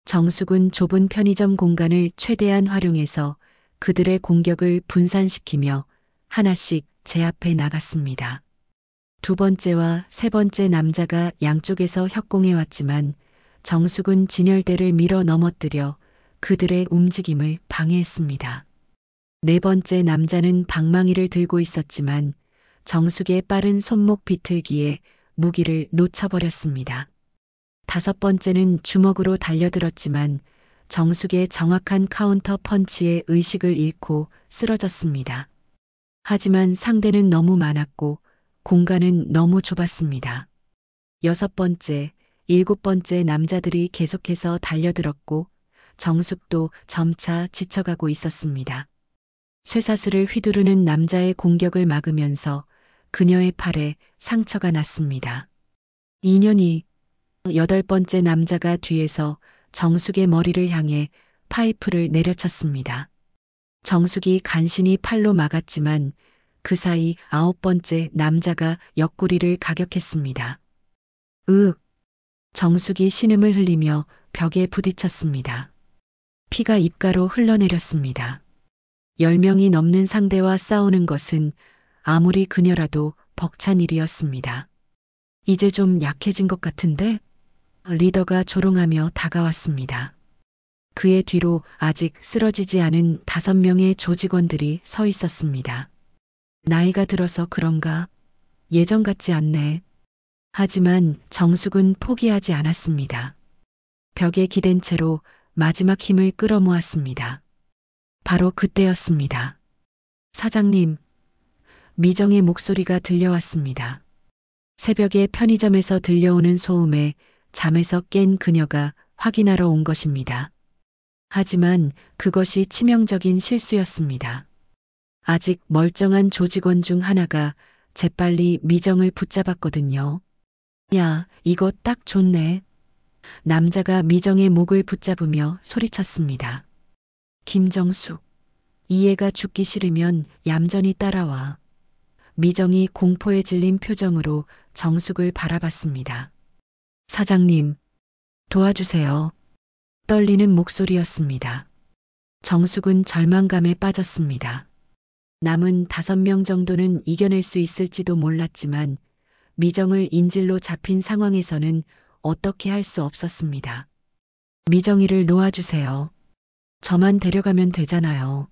정숙은 좁은 편의점 공간을 최대한 활용해서 그들의 공격을 분산시키며 하나씩 제 앞에 나갔습니다. 두 번째와 세 번째 남자가 양쪽에서 협공해 왔지만 정숙은 진열대를 밀어 넘어뜨려 그들의 움직임을 방해했습니다. 네 번째 남자는 방망이를 들고 있었지만 정숙의 빠른 손목 비틀기에 무기를 놓쳐버렸습니다. 다섯 번째는 주먹으로 달려들었지만 정숙의 정확한 카운터 펀치에 의식을 잃고 쓰러졌습니다. 하지만 상대는 너무 많았고 공간은 너무 좁았습니다. 여섯 번째, 일곱 번째 남자들이 계속해서 달려들었고 정숙도 점차 지쳐가고 있었습니다. 쇠사슬을 휘두르는 남자의 공격을 막으면서 그녀의 팔에 상처가 났습니다. 인연이 여덟 번째 남자가 뒤에서 정숙의 머리를 향해 파이프를 내려쳤습니다. 정숙이 간신히 팔로 막았지만 그 사이 아홉 번째 남자가 옆구리를 가격했습니다. 정숙이 신음을 흘리며 벽에 부딪혔습니다. 피가 입가로 흘러내렸습니다. 10명이 넘는 상대와 싸우는 것은 아무리 그녀라도 벅찬 일이었습니다. 이제 좀 약해진 것 같은데? 리더가 조롱하며 다가왔습니다. 그의 뒤로 아직 쓰러지지 않은 5명의 조직원들이 서 있었습니다. 나이가 들어서 그런가? 예전 같지 않네. 하지만 정숙은 포기하지 않았습니다. 벽에 기댄 채로 마지막 힘을 끌어모았습니다. 바로 그때였습니다. 사장님, 미정의 목소리가 들려왔습니다. 새벽에 편의점에서 들려오는 소음에 잠에서 깬 그녀가 확인하러 온 것입니다. 하지만 그것이 치명적인 실수였습니다. 아직 멀쩡한 조직원 중 하나가 재빨리 미정을 붙잡았거든요. 야, 이거 딱 좋네. 남자가 미정의 목을 붙잡으며 소리쳤습니다. 김정숙, 이 애가 죽기 싫으면 얌전히 따라와. 미정이 공포에 질린 표정으로 정숙을 바라봤습니다. 사장님, 도와주세요. 떨리는 목소리였습니다. 정숙은 절망감에 빠졌습니다. 남은 5명 정도는 이겨낼 수 있을지도 몰랐지만 미정을 인질로 잡힌 상황에서는 어떻게 할 수 없었습니다. 미정이를 놓아주세요. 저만 데려가면 되잖아요.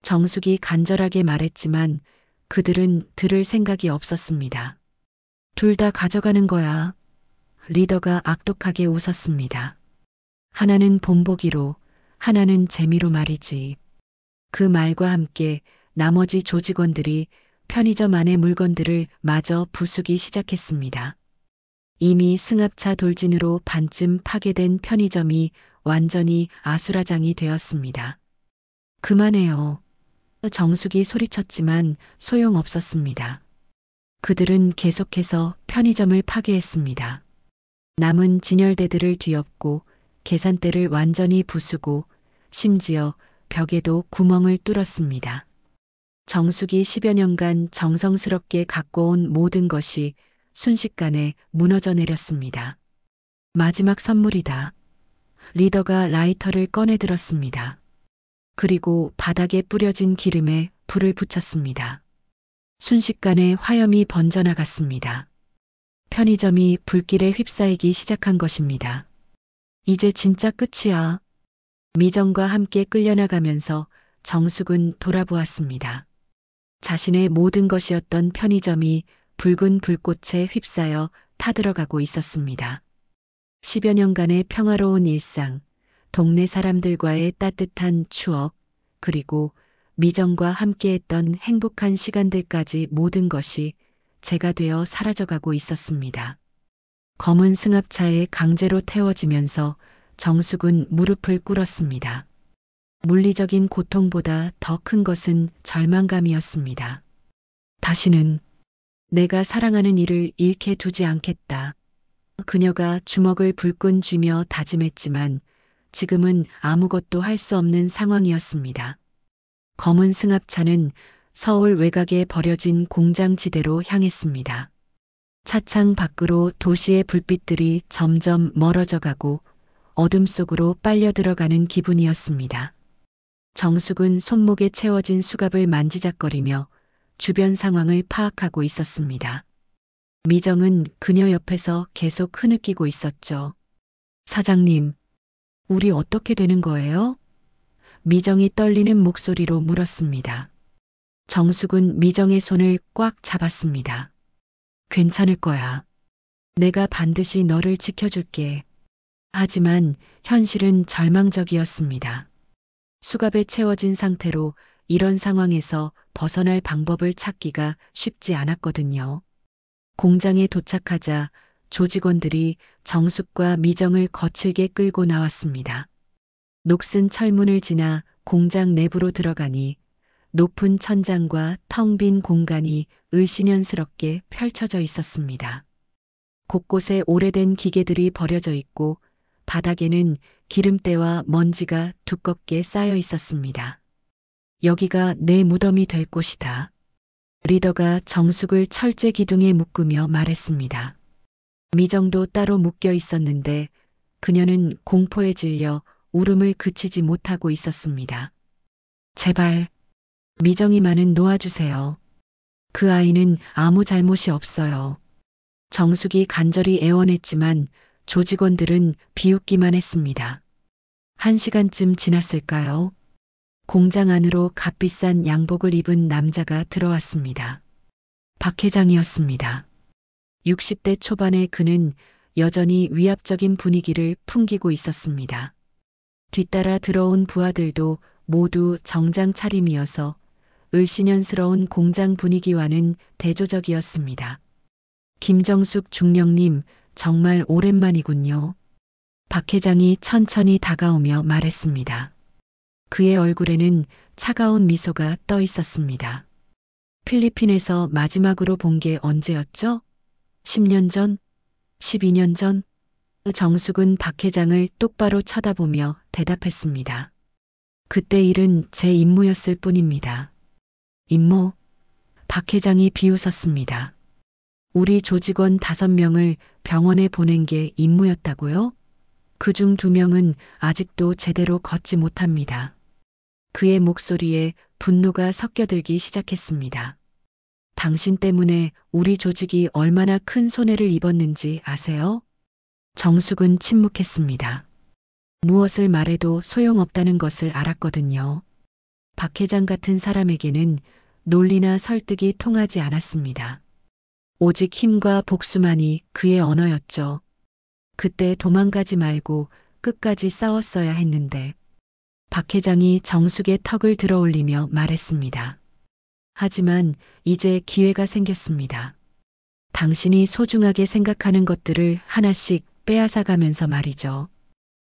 정숙이 간절하게 말했지만 그들은 들을 생각이 없었습니다. 둘 다 가져가는 거야. 리더가 악독하게 웃었습니다. 하나는 본보기로, 하나는 재미로 말이지. 그 말과 함께 나머지 조직원들이 편의점 안의 물건들을 마저 부수기 시작했습니다. 이미 승합차 돌진으로 반쯤 파괴된 편의점이 완전히 아수라장이 되었습니다. 그만해요. 정숙이 소리쳤지만 소용없었습니다. 그들은 계속해서 편의점을 파괴했습니다. 남은 진열대들을 뒤엎고 계산대를 완전히 부수고 심지어 벽에도 구멍을 뚫었습니다. 정숙이 10여 년간 정성스럽게 가꿔온 모든 것이 순식간에 무너져 내렸습니다. 마지막 선물이다. 리더가 라이터를 꺼내 들었습니다. 그리고 바닥에 뿌려진 기름에 불을 붙였습니다. 순식간에 화염이 번져나갔습니다. 편의점이 불길에 휩싸이기 시작한 것입니다. 이제 진짜 끝이야. 미정과 함께 끌려나가면서 정숙은 돌아보았습니다. 자신의 모든 것이었던 편의점이 붉은 불꽃에 휩싸여 타들어가고 있었습니다. 10여 년간의 평화로운 일상, 동네 사람들과의 따뜻한 추억, 그리고 미정과 함께했던 행복한 시간들까지 모든 것이 제가 되어 사라져가고 있었습니다. 검은 승합차에 강제로 태워지면서 정숙은 무릎을 꿇었습니다. 물리적인 고통보다 더 큰 것은 절망감이었습니다. 다시는 내가 사랑하는 이를 잃게 두지 않겠다. 그녀가 주먹을 불끈 쥐며 다짐했지만 지금은 아무것도 할 수 없는 상황이었습니다. 검은 승합차는 서울 외곽에 버려진 공장지대로 향했습니다. 차창 밖으로 도시의 불빛들이 점점 멀어져 가고 어둠 속으로 빨려 들어가는 기분이었습니다. 정숙은 손목에 채워진 수갑을 만지작거리며 주변 상황을 파악하고 있었습니다. 미정은 그녀 옆에서 계속 흐느끼고 있었죠. 사장님, 우리 어떻게 되는 거예요? 미정이 떨리는 목소리로 물었습니다. 정숙은 미정의 손을 꽉 잡았습니다. 괜찮을 거야. 내가 반드시 너를 지켜줄게. 하지만 현실은 절망적이었습니다. 수갑에 채워진 상태로 이런 상황에서 벗어날 방법을 찾기가 쉽지 않았거든요. 공장에 도착하자 조직원들이 정숙과 미정을 거칠게 끌고 나왔습니다. 녹슨 철문을 지나 공장 내부로 들어가니 높은 천장과 텅 빈 공간이 을씨년스럽게 펼쳐져 있었습니다. 곳곳에 오래된 기계들이 버려져 있고 바닥에는 기름때와 먼지가 두껍게 쌓여 있었습니다. 여기가 내 무덤이 될 곳이다. 리더가 정숙을 철제 기둥에 묶으며 말했습니다. 미정도 따로 묶여 있었는데 그녀는 공포에 질려 울음을 그치지 못하고 있었습니다. 제발 미정이만은 놓아주세요. 그 아이는 아무 잘못이 없어요. 정숙이 간절히 애원했지만 조직원들은 비웃기만 했습니다. 1시간쯤 지났을까요? 공장 안으로 값비싼 양복을 입은 남자가 들어왔습니다. 박 회장이었습니다. 60대 초반의 그는 여전히 위압적인 분위기를 풍기고 있었습니다. 뒤따라 들어온 부하들도 모두 정장 차림이어서 을씨년스러운 공장 분위기와는 대조적이었습니다. 김정숙 중령님, 정말 오랜만이군요. 박 회장이 천천히 다가오며 말했습니다. 그의 얼굴에는 차가운 미소가 떠 있었습니다. 필리핀에서 마지막으로 본 게 언제였죠? 10년 전? 12년 전? 정숙은 박 회장을 똑바로 쳐다보며 대답했습니다. 그때 일은 제 임무였을 뿐입니다. 임무? 박 회장이 비웃었습니다. 우리 조직원 5명을 병원에 보낸 게 임무였다고요? 그중 2명은 아직도 제대로 걷지 못합니다. 그의 목소리에 분노가 섞여들기 시작했습니다. 당신 때문에 우리 조직이 얼마나 큰 손해를 입었는지 아세요? 정숙은 침묵했습니다. 무엇을 말해도 소용없다는 것을 알았거든요. 박 회장 같은 사람에게는 논리나 설득이 통하지 않았습니다. 오직 힘과 복수만이 그의 언어였죠. 그때 도망가지 말고 끝까지 싸웠어야 했는데. 박 회장이 정숙의 턱을 들어올리며 말했습니다. 하지만 이제 기회가 생겼습니다. 당신이 소중하게 생각하는 것들을 하나씩 빼앗아가면서 말이죠.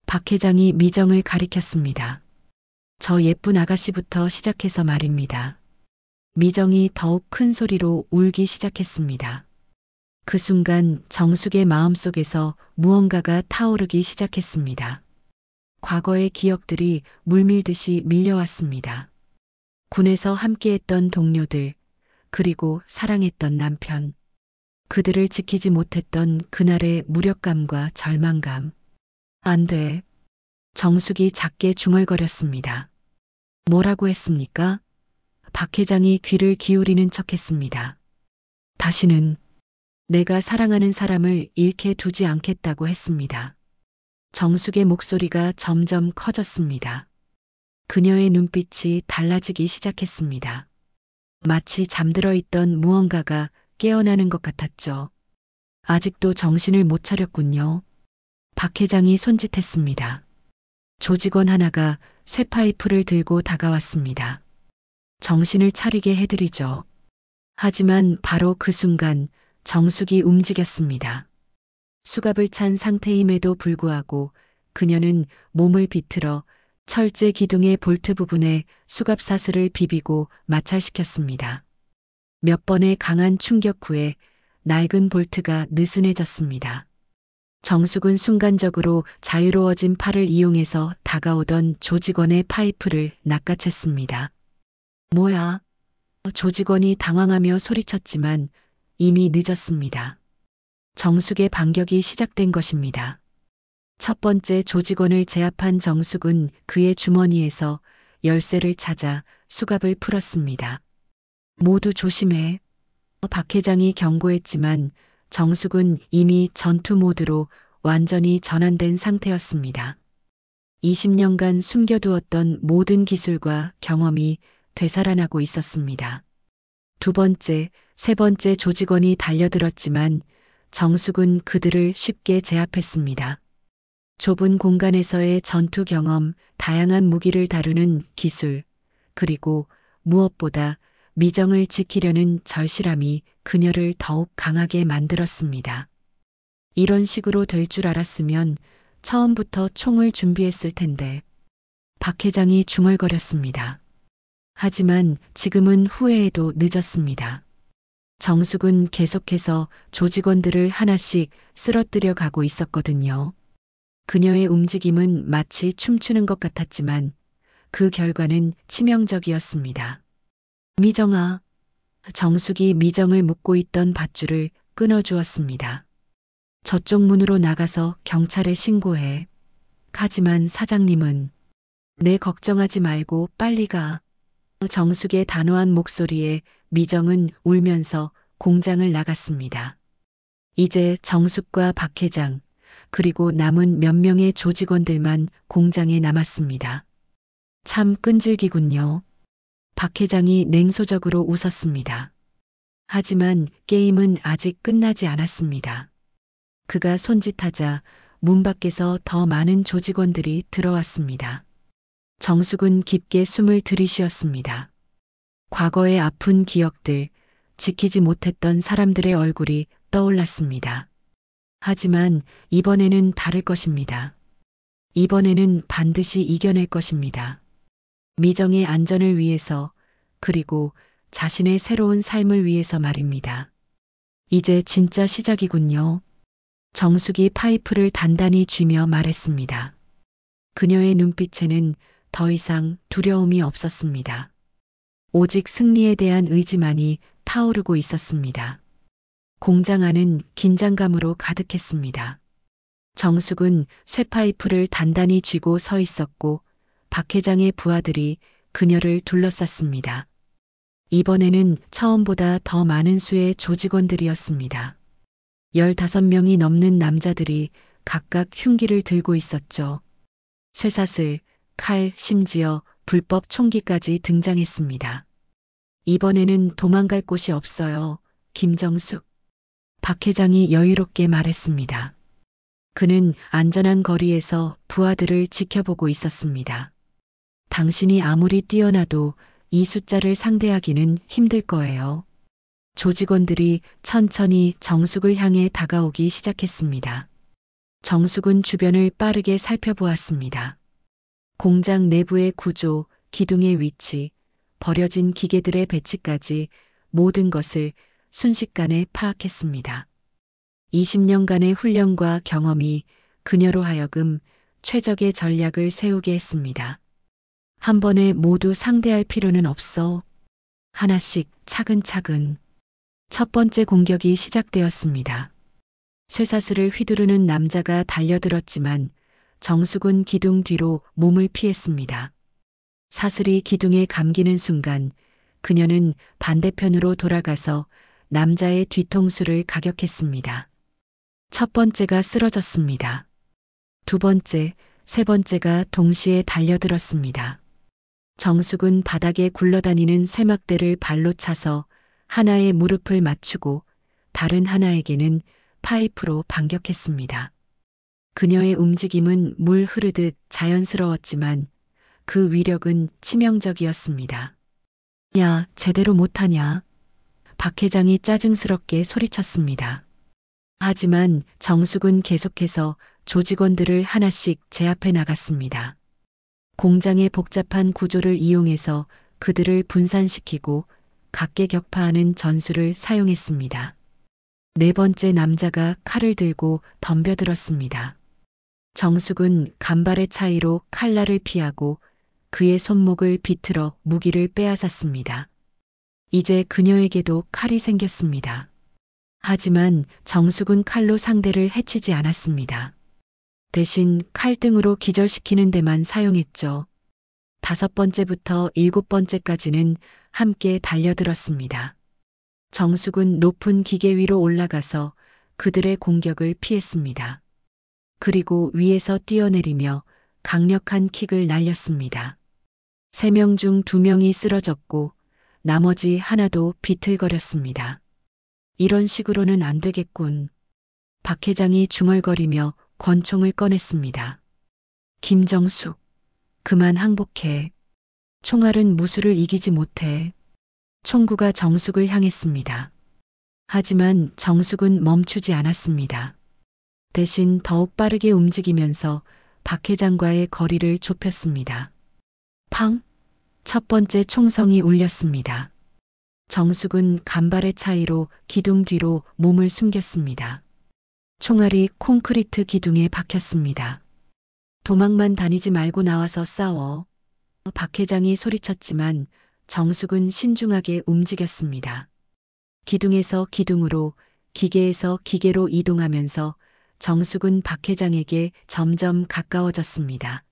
박 회장이 미정을 가리켰습니다. 저 예쁜 아가씨부터 시작해서 말입니다. 미정이 더욱 큰 소리로 울기 시작했습니다. 그 순간 정숙의 마음속에서 무언가가 타오르기 시작했습니다. 과거의 기억들이 물밀듯이 밀려왔습니다. 군에서 함께했던 동료들, 그리고 사랑했던 남편. 그들을 지키지 못했던 그날의 무력감과 절망감. 안 돼. 정숙이 작게 중얼거렸습니다. 뭐라고 했습니까? 박 회장이 귀를 기울이는 척했습니다. 다시는 내가 사랑하는 사람을 잃게 두지 않겠다고 했습니다. 정숙의 목소리가 점점 커졌습니다. 그녀의 눈빛이 달라지기 시작했습니다. 마치 잠들어 있던 무언가가 깨어나는 것 같았죠. 아직도 정신을 못 차렸군요. 박 회장이 손짓했습니다. 조직원 하나가 쇠파이프를 들고 다가왔습니다. 정신을 차리게 해드리죠. 하지만 바로 그 순간 정숙이 움직였습니다. 수갑을 찬 상태임에도 불구하고 그녀는 몸을 비틀어 철제 기둥의 볼트 부분에 수갑 사슬을 비비고 마찰시켰습니다. 몇 번의 강한 충격 후에 낡은 볼트가 느슨해졌습니다. 정숙은 순간적으로 자유로워진 팔을 이용해서 다가오던 조직원의 파이프를 낚아챘습니다. 뭐야? 조직원이 당황하며 소리쳤지만 이미 늦었습니다. 정숙의 반격이 시작된 것입니다. 첫 번째 조직원을 제압한 정숙은 그의 주머니에서 열쇠를 찾아 수갑을 풀었습니다. 모두 조심해. 박 회장이 경고했지만 정숙은 이미 전투 모드로 완전히 전환된 상태였습니다. 20년간 숨겨두었던 모든 기술과 경험이 되살아나고 있었습니다. 두 번째, 세 번째 조직원이 달려들었지만 정숙은 그들을 쉽게 제압했습니다. 좁은 공간에서의 전투 경험, 다양한 무기를 다루는 기술, 그리고 무엇보다 미정을 지키려는 절실함이 그녀를 더욱 강하게 만들었습니다. 이런 식으로 될 줄 알았으면 처음부터 총을 준비했을 텐데. 박 회장이 중얼거렸습니다. 하지만 지금은 후회해도 늦었습니다. 정숙은 계속해서 조직원들을 하나씩 쓰러뜨려 가고 있었거든요. 그녀의 움직임은 마치 춤추는 것 같았지만 그 결과는 치명적이었습니다. 미정아. 정숙이 미정을 묶고 있던 밧줄을 끊어주었습니다. 저쪽 문으로 나가서 경찰에 신고해. 하지만 사장님은 내 걱정하지 말고 빨리 가. 정숙의 단호한 목소리에 미정은 울면서 공장을 나갔습니다. 이제 정숙과 박 회장, 그리고 남은 몇 명의 조직원들만 공장에 남았습니다. 참 끈질기군요. 박 회장이 냉소적으로 웃었습니다. 하지만 게임은 아직 끝나지 않았습니다. 그가 손짓하자 문 밖에서 더 많은 조직원들이 들어왔습니다. 정숙은 깊게 숨을 들이쉬었습니다. 과거의 아픈 기억들, 지키지 못했던 사람들의 얼굴이 떠올랐습니다. 하지만 이번에는 다를 것입니다. 이번에는 반드시 이겨낼 것입니다. 미정의 안전을 위해서, 그리고 자신의 새로운 삶을 위해서 말입니다. 이제 진짜 시작이군요. 정숙이 파이프를 단단히 쥐며 말했습니다. 그녀의 눈빛에는 더 이상 두려움이 없었습니다. 오직 승리에 대한 의지만이 타오르고 있었습니다. 공장 안은 긴장감으로 가득했습니다. 정숙은 쇠파이프를 단단히 쥐고 서 있었고 박 회장의 부하들이 그녀를 둘러쌌습니다. 이번에는 처음보다 더 많은 수의 조직원들이었습니다. 15명이 넘는 남자들이 각각 흉기를 들고 있었죠. 쇠사슬, 칼, 심지어 불법 총기까지 등장했습니다. 이번에는 도망갈 곳이 없어요, 김정숙. 박 회장이 여유롭게 말했습니다. 그는 안전한 거리에서 부하들을 지켜보고 있었습니다. 당신이 아무리 뛰어나도 이 숫자를 상대하기는 힘들 거예요. 조직원들이 천천히 정숙을 향해 다가오기 시작했습니다. 정숙은 주변을 빠르게 살펴보았습니다. 공장 내부의 구조, 기둥의 위치, 버려진 기계들의 배치까지 모든 것을 순식간에 파악했습니다. 20년간의 훈련과 경험이 그녀로 하여금 최적의 전략을 세우게 했습니다. 한 번에 모두 상대할 필요는 없어. 하나씩 차근차근. 첫 번째 공격이 시작되었습니다. 쇠사슬을 휘두르는 남자가 달려들었지만 정숙은 기둥 뒤로 몸을 피했습니다. 사슬이 기둥에 감기는 순간 그녀는 반대편으로 돌아가서 남자의 뒤통수를 가격했습니다. 첫 번째가 쓰러졌습니다. 두 번째, 세 번째가 동시에 달려들었습니다. 정숙은 바닥에 굴러다니는 쇠막대를 발로 차서 하나의 무릎을 맞추고 다른 하나에게는 파이프로 반격했습니다. 그녀의 움직임은 물 흐르듯 자연스러웠지만 그 위력은 치명적이었습니다. 야, 제대로 못하냐? 박 회장이 짜증스럽게 소리쳤습니다. 하지만 정숙은 계속해서 조직원들을 하나씩 제압해 나갔습니다. 공장의 복잡한 구조를 이용해서 그들을 분산시키고 각계격파하는 전술을 사용했습니다. 네 번째 남자가 칼을 들고 덤벼들었습니다. 정숙은 간발의 차이로 칼날을 피하고 그의 손목을 비틀어 무기를 빼앗았습니다. 이제 그녀에게도 칼이 생겼습니다. 하지만 정숙은 칼로 상대를 해치지 않았습니다. 대신 칼등으로 기절시키는 데만 사용했죠. 5번째부터 7번째까지는 함께 달려들었습니다. 정숙은 높은 기계 위로 올라가서 그들의 공격을 피했습니다. 그리고 위에서 뛰어내리며 강력한 킥을 날렸습니다. 3명 중 2명이 쓰러졌고 나머지 하나도 비틀거렸습니다. 이런 식으로는 안 되겠군. 박 회장이 중얼거리며 권총을 꺼냈습니다. 김정숙, 그만 항복해. 총알은 무술을 이기지 못해. 총구가 정숙을 향했습니다. 하지만 정숙은 멈추지 않았습니다. 대신 더욱 빠르게 움직이면서 박 회장과의 거리를 좁혔습니다. 팡! 첫 번째 총성이 울렸습니다. 정숙은 간발의 차이로 기둥 뒤로 몸을 숨겼습니다. 총알이 콘크리트 기둥에 박혔습니다. 도망만 다니지 말고 나와서 싸워. 박 회장이 소리쳤지만 정숙은 신중하게 움직였습니다. 기둥에서 기둥으로, 기계에서 기계로 이동하면서 정숙은 박 회장에게 점점 가까워졌습니다.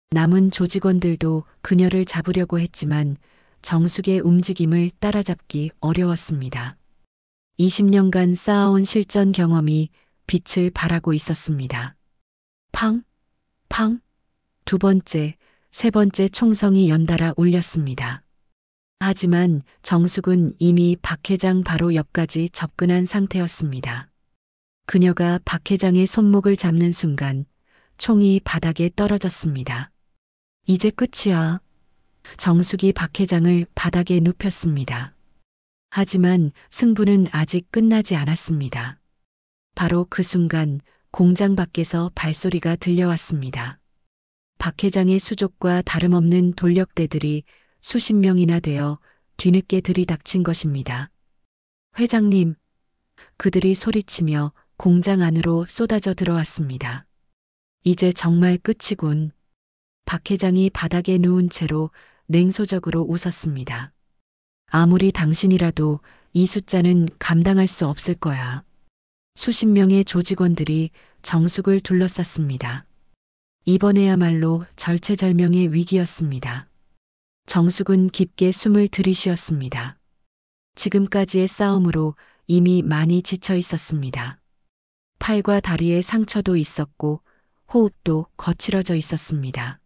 남은 조직원들도 그녀를 잡으려고 했지만 정숙의 움직임을 따라잡기 어려웠습니다. 20년간 쌓아온 실전 경험이 빛을 발하고 있었습니다. 팡! 팡! 두 번째, 세 번째 총성이 연달아 울렸습니다. 하지만 정숙은 이미 박 회장 바로 옆까지 접근한 상태였습니다. 그녀가 박 회장의 손목을 잡는 순간 총이 바닥에 떨어졌습니다. 이제 끝이야. 정숙이 박 회장을 바닥에 눕혔습니다. 하지만 승부는 아직 끝나지 않았습니다. 바로 그 순간 공장 밖에서 발소리가 들려왔습니다. 박 회장의 수족과 다름없는 돌력대들이 수십 명이나 되어 뒤늦게 들이닥친 것입니다. 회장님, 그들이 소리치며 공장 안으로 쏟아져 들어왔습니다. 이제 정말 끝이군. 박 회장이 바닥에 누운 채로 냉소적으로 웃었습니다. 아무리 당신이라도 이 숫자는 감당할 수 없을 거야. 수십 명의 조직원들이 정숙을 둘러쌌습니다. 이번에야말로 절체절명의 위기였습니다. 정숙은 깊게 숨을 들이쉬었습니다. 지금까지의 싸움으로 이미 많이 지쳐 있었습니다. 팔과 다리에 상처도 있었고 호흡도 거칠어져 있었습니다.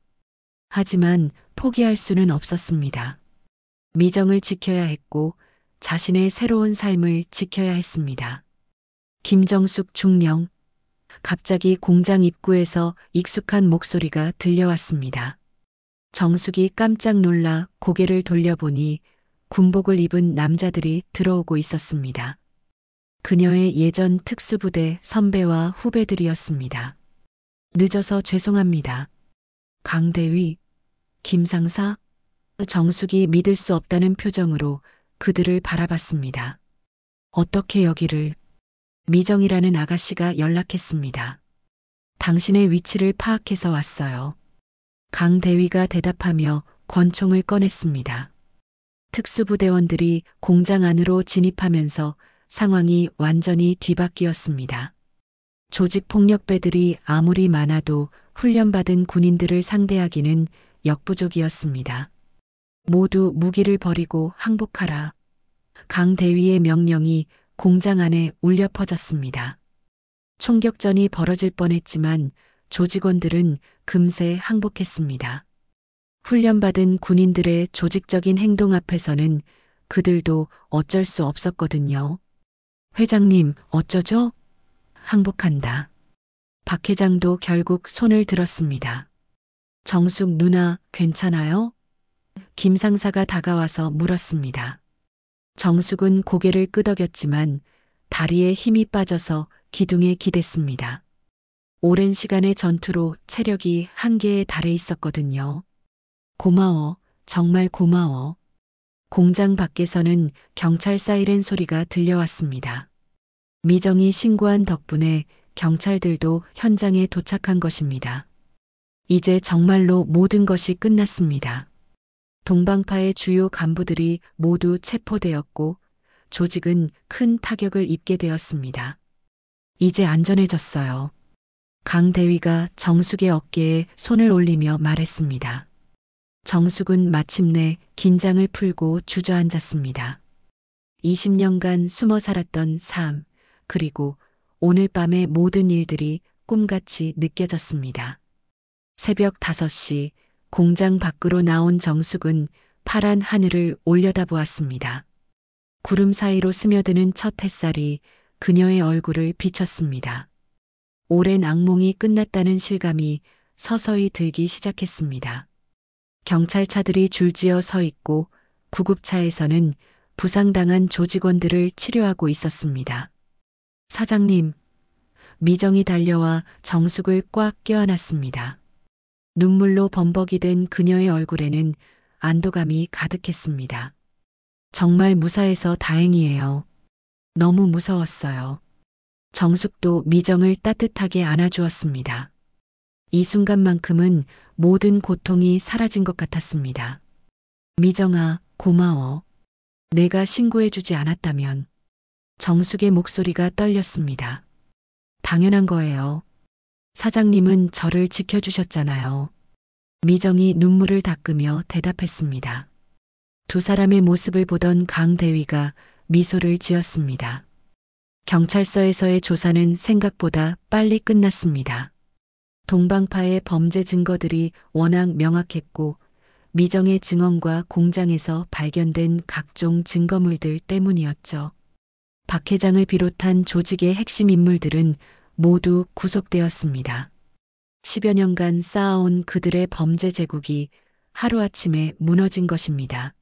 하지만 포기할 수는 없었습니다. 미정을 지켜야 했고 자신의 새로운 삶을 지켜야 했습니다. 김정숙 중령. 갑자기 공장 입구에서 익숙한 목소리가 들려왔습니다. 정숙이 깜짝 놀라 고개를 돌려보니 군복을 입은 남자들이 들어오고 있었습니다. 그녀의 예전 특수부대 선배와 후배들이었습니다. 늦어서 죄송합니다. 강대위, 김상사, 정숙이 믿을 수 없다는 표정으로 그들을 바라봤습니다. 어떻게 여기를? 미정이라는 아가씨가 연락했습니다. 당신의 위치를 파악해서 왔어요. 강 대위가 대답하며 권총을 꺼냈습니다. 특수부대원들이 공장 안으로 진입하면서 상황이 완전히 뒤바뀌었습니다. 조직폭력배들이 아무리 많아도 훈련받은 군인들을 상대하기는 역부족이었습니다. 모두 무기를 버리고 항복하라. 강 대위의 명령이 공장 안에 울려 퍼졌습니다. 총격전이 벌어질 뻔했지만 조직원들은 금세 항복했습니다. 훈련받은 군인들의 조직적인 행동 앞에서는 그들도 어쩔 수 없었거든요. 회장님, 어쩌죠? 항복한다. 박 회장도 결국 손을 들었습니다. 정숙 누나, 괜찮아요? 김 상사가 다가와서 물었습니다. 정숙은 고개를 끄덕였지만 다리에 힘이 빠져서 기둥에 기댔습니다. 오랜 시간의 전투로 체력이 한계에 달해 있었거든요. 고마워, 정말 고마워. 공장 밖에서는 경찰 사이렌 소리가 들려왔습니다. 미정이 신고한 덕분에 경찰들도 현장에 도착한 것입니다. 이제 정말로 모든 것이 끝났습니다. 동방파의 주요 간부들이 모두 체포되었고 조직은 큰 타격을 입게 되었습니다. 이제 안전해졌어요. 강 대위가 정숙의 어깨에 손을 올리며 말했습니다. 정숙은 마침내 긴장을 풀고 주저앉았습니다. 20년간 숨어 살았던 삶, 그리고 오늘 밤의 모든 일들이 꿈같이 느껴졌습니다. 새벽 5시 공장 밖으로 나온 정숙은 파란 하늘을 올려다보았습니다. 구름 사이로 스며드는 첫 햇살이 그녀의 얼굴을 비췄습니다. 오랜 악몽이 끝났다는 실감이 서서히 들기 시작했습니다. 경찰차들이 줄지어 서 있고 구급차에서는 부상당한 조직원들을 치료하고 있었습니다. 사장님, 미정이 달려와 정숙을 꽉 껴안았습니다. 눈물로 범벅이 된 그녀의 얼굴에는 안도감이 가득했습니다. 정말 무사해서 다행이에요. 너무 무서웠어요. 정숙도 미정을 따뜻하게 안아주었습니다. 이 순간만큼은 모든 고통이 사라진 것 같았습니다. 미정아, 고마워. 내가 신고해주지 않았다면. 정숙의 목소리가 떨렸습니다. 당연한 거예요. 사장님은 저를 지켜주셨잖아요. 미정이 눈물을 닦으며 대답했습니다. 두 사람의 모습을 보던 강 대위가 미소를 지었습니다. 경찰서에서의 조사는 생각보다 빨리 끝났습니다. 동방파의 범죄 증거들이 워낙 명확했고 미정의 증언과 공장에서 발견된 각종 증거물들 때문이었죠. 박 회장을 비롯한 조직의 핵심 인물들은 모두 구속되었습니다. 10여 년간 쌓아온 그들의 범죄 제국이 하루아침에 무너진 것입니다.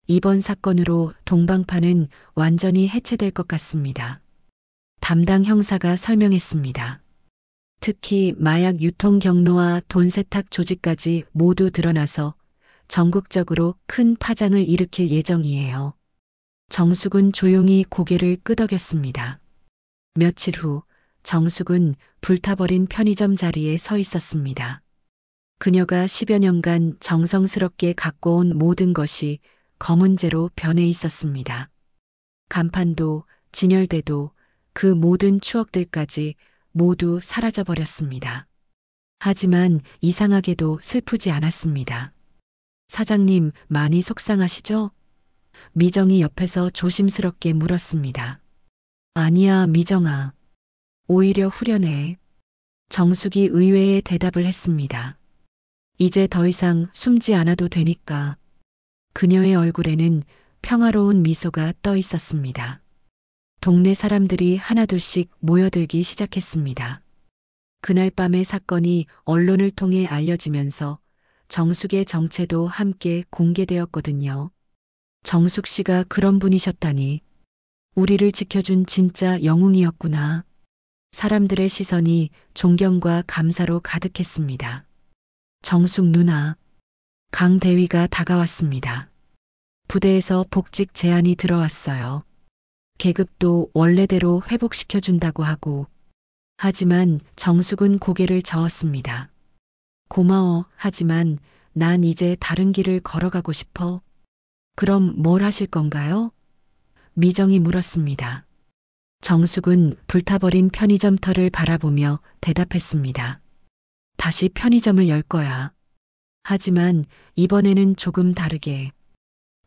이번 사건으로 동방파는 완전히 해체될 것 같습니다. 담당 형사가 설명했습니다. 특히 마약 유통 경로와 돈 세탁 조직까지 모두 드러나서 전국적으로 큰 파장을 일으킬 예정이에요. 정숙은 조용히 고개를 끄덕였습니다. 며칠 후 정숙은 불타버린 편의점 자리에 서 있었습니다. 그녀가 10여 년간 정성스럽게 가꿔온 모든 것이 검은재로 변해 있었습니다. 간판도 진열대도 그 모든 추억들까지 모두 사라져버렸습니다. 하지만 이상하게도 슬프지 않았습니다. 사장님, 많이 속상하시죠? 미정이 옆에서 조심스럽게 물었습니다. 아니야, 미정아. 오히려 후련해. 정숙이 의외의 대답을 했습니다. 이제 더 이상 숨지 않아도 되니까. 그녀의 얼굴에는 평화로운 미소가 떠 있었습니다. 동네 사람들이 하나둘씩 모여들기 시작했습니다. 그날 밤의 사건이 언론을 통해 알려지면서 정숙의 정체도 함께 공개되었거든요. 정숙 씨가 그런 분이셨다니. 우리를 지켜준 진짜 영웅이었구나. 사람들의 시선이 존경과 감사로 가득했습니다. 정숙 누나. 강 대위가 다가왔습니다. 부대에서 복직 제안이 들어왔어요. 계급도 원래대로 회복시켜준다고 하고. 하지만 정숙은 고개를 저었습니다. 고마워, 하지만 난 이제 다른 길을 걸어가고 싶어. 그럼 뭘 하실 건가요? 미정이 물었습니다. 정숙은 불타버린 편의점 터를 바라보며 대답했습니다. 다시 편의점을 열 거야. 하지만 이번에는 조금 다르게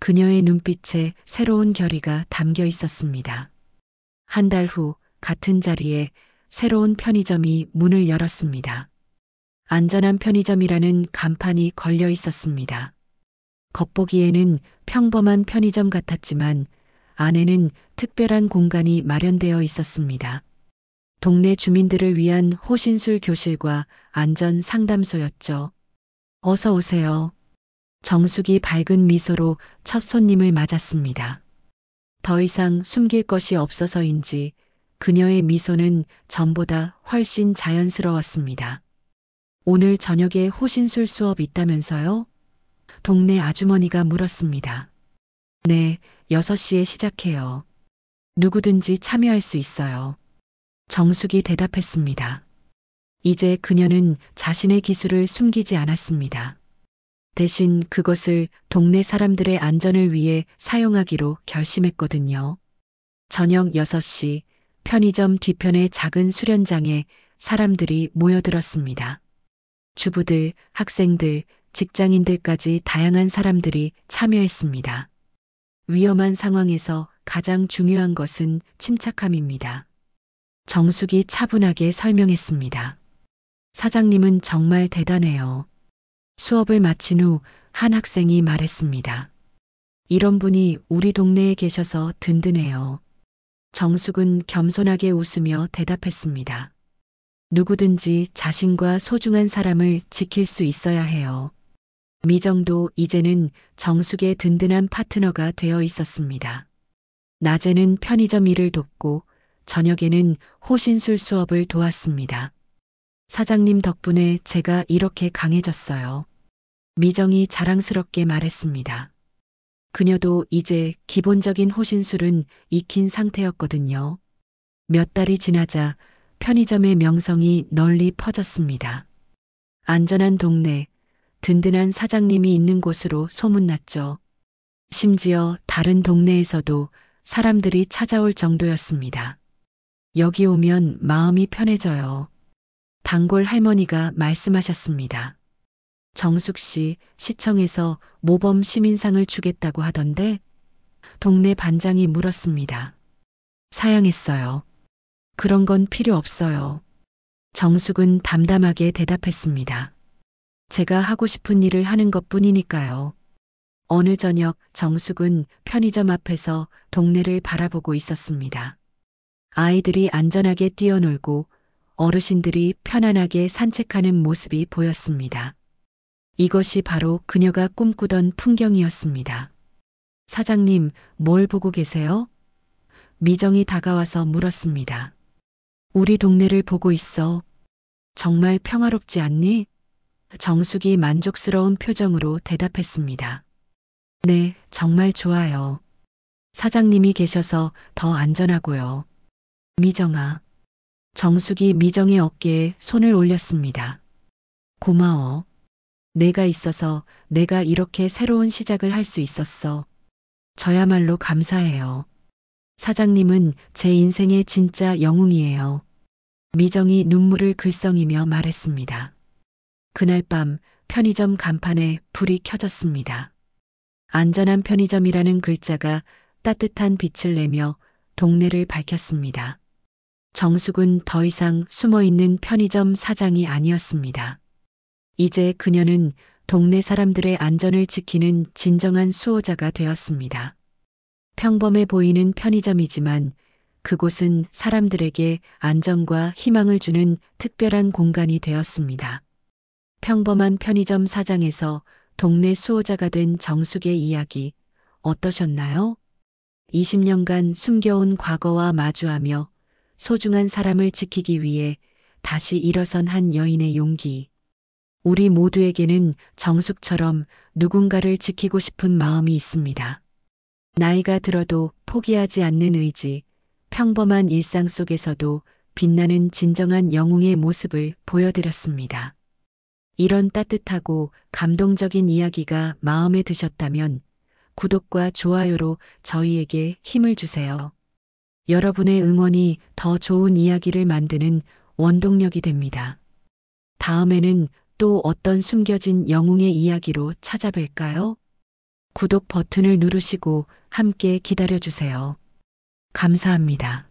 그녀의 눈빛에 새로운 결의가 담겨 있었습니다. 한 달 후 같은 자리에 새로운 편의점이 문을 열었습니다. 안전한 편의점이라는 간판이 걸려 있었습니다. 겉보기에는 평범한 편의점 같았지만 안에는 특별한 공간이 마련되어 있었습니다. 동네 주민들을 위한 호신술 교실과 안전 상담소였죠. 어서 오세요. 정숙이 밝은 미소로 첫 손님을 맞았습니다. 더 이상 숨길 것이 없어서인지 그녀의 미소는 전보다 훨씬 자연스러웠습니다. 오늘 저녁에 호신술 수업 있다면서요? 동네 아주머니가 물었습니다. 네, 6시에 시작해요. 누구든지 참여할 수 있어요. 정숙이 대답했습니다. 이제 그녀는 자신의 기술을 숨기지 않았습니다. 대신 그것을 동네 사람들의 안전을 위해 사용하기로 결심했거든요. 저녁 6시 편의점 뒤편의 작은 수련장에 사람들이 모여들었습니다. 주부들, 학생들, 직장인들까지 다양한 사람들이 참여했습니다. 위험한 상황에서 가장 중요한 것은 침착함입니다. 정숙이 차분하게 설명했습니다. 사장님은 정말 대단해요. 수업을 마친 후 한 학생이 말했습니다. 이런 분이 우리 동네에 계셔서 든든해요. 정숙은 겸손하게 웃으며 대답했습니다. 누구든지 자신과 소중한 사람을 지킬 수 있어야 해요. 미정도 이제는 정숙의 든든한 파트너가 되어 있었습니다. 낮에는 편의점 일을 돕고 저녁에는 호신술 수업을 도왔습니다. 사장님 덕분에 제가 이렇게 강해졌어요. 미정이 자랑스럽게 말했습니다. 그녀도 이제 기본적인 호신술은 익힌 상태였거든요. 몇 달이 지나자 편의점의 명성이 널리 퍼졌습니다. 안전한 동네, 든든한 사장님이 있는 곳으로 소문났죠. 심지어 다른 동네에서도 사람들이 찾아올 정도였습니다. 여기 오면 마음이 편해져요. 단골 할머니가 말씀하셨습니다. 정숙 씨 시청에서 모범 시민상을 주겠다고 하던데 동네 반장이 물었습니다. 사양했어요. 그런 건 필요 없어요. 정숙은 담담하게 대답했습니다. 제가 하고 싶은 일을 하는 것 뿐이니까요. 어느 저녁 정숙은 편의점 앞에서 동네를 바라보고 있었습니다. 아이들이 안전하게 뛰어놀고 어르신들이 편안하게 산책하는 모습이 보였습니다. 이것이 바로 그녀가 꿈꾸던 풍경이었습니다. 사장님, 뭘 보고 계세요? 미정이 다가와서 물었습니다. 우리 동네를 보고 있어. 정말 평화롭지 않니? 정숙이 만족스러운 표정으로 대답했습니다. 네, 정말 좋아요. 사장님이 계셔서 더 안전하고요. 미정아. 정숙이 미정의 어깨에 손을 올렸습니다. 고마워. 내가 있어서 내가 이렇게 새로운 시작을 할 수 있었어. 저야말로 감사해요. 사장님은 제 인생의 진짜 영웅이에요. 미정이 눈물을 글썽이며 말했습니다. 그날 밤 편의점 간판에 불이 켜졌습니다. 안전한 편의점이라는 글자가 따뜻한 빛을 내며 동네를 밝혔습니다. 정숙은 더 이상 숨어있는 편의점 사장이 아니었습니다. 이제 그녀는 동네 사람들의 안전을 지키는 진정한 수호자가 되었습니다. 평범해 보이는 편의점이지만 그곳은 사람들에게 안정과 희망을 주는 특별한 공간이 되었습니다. 평범한 편의점 사장에서 동네 수호자가 된 정숙의 이야기 어떠셨나요? 20년간 숨겨온 과거와 마주하며 소중한 사람을 지키기 위해 다시 일어선 한 여인의 용기. 우리 모두에게는 정숙처럼 누군가를 지키고 싶은 마음이 있습니다. 나이가 들어도 포기하지 않는 의지, 평범한 일상 속에서도 빛나는 진정한 영웅의 모습을 보여드렸습니다. 이런 따뜻하고 감동적인 이야기가 마음에 드셨다면 구독과 좋아요로 저희에게 힘을 주세요. 여러분의 응원이 더 좋은 이야기를 만드는 원동력이 됩니다. 다음에는 또 어떤 숨겨진 영웅의 이야기로 찾아뵐까요? 구독 버튼을 누르시고 함께 기다려주세요. 감사합니다.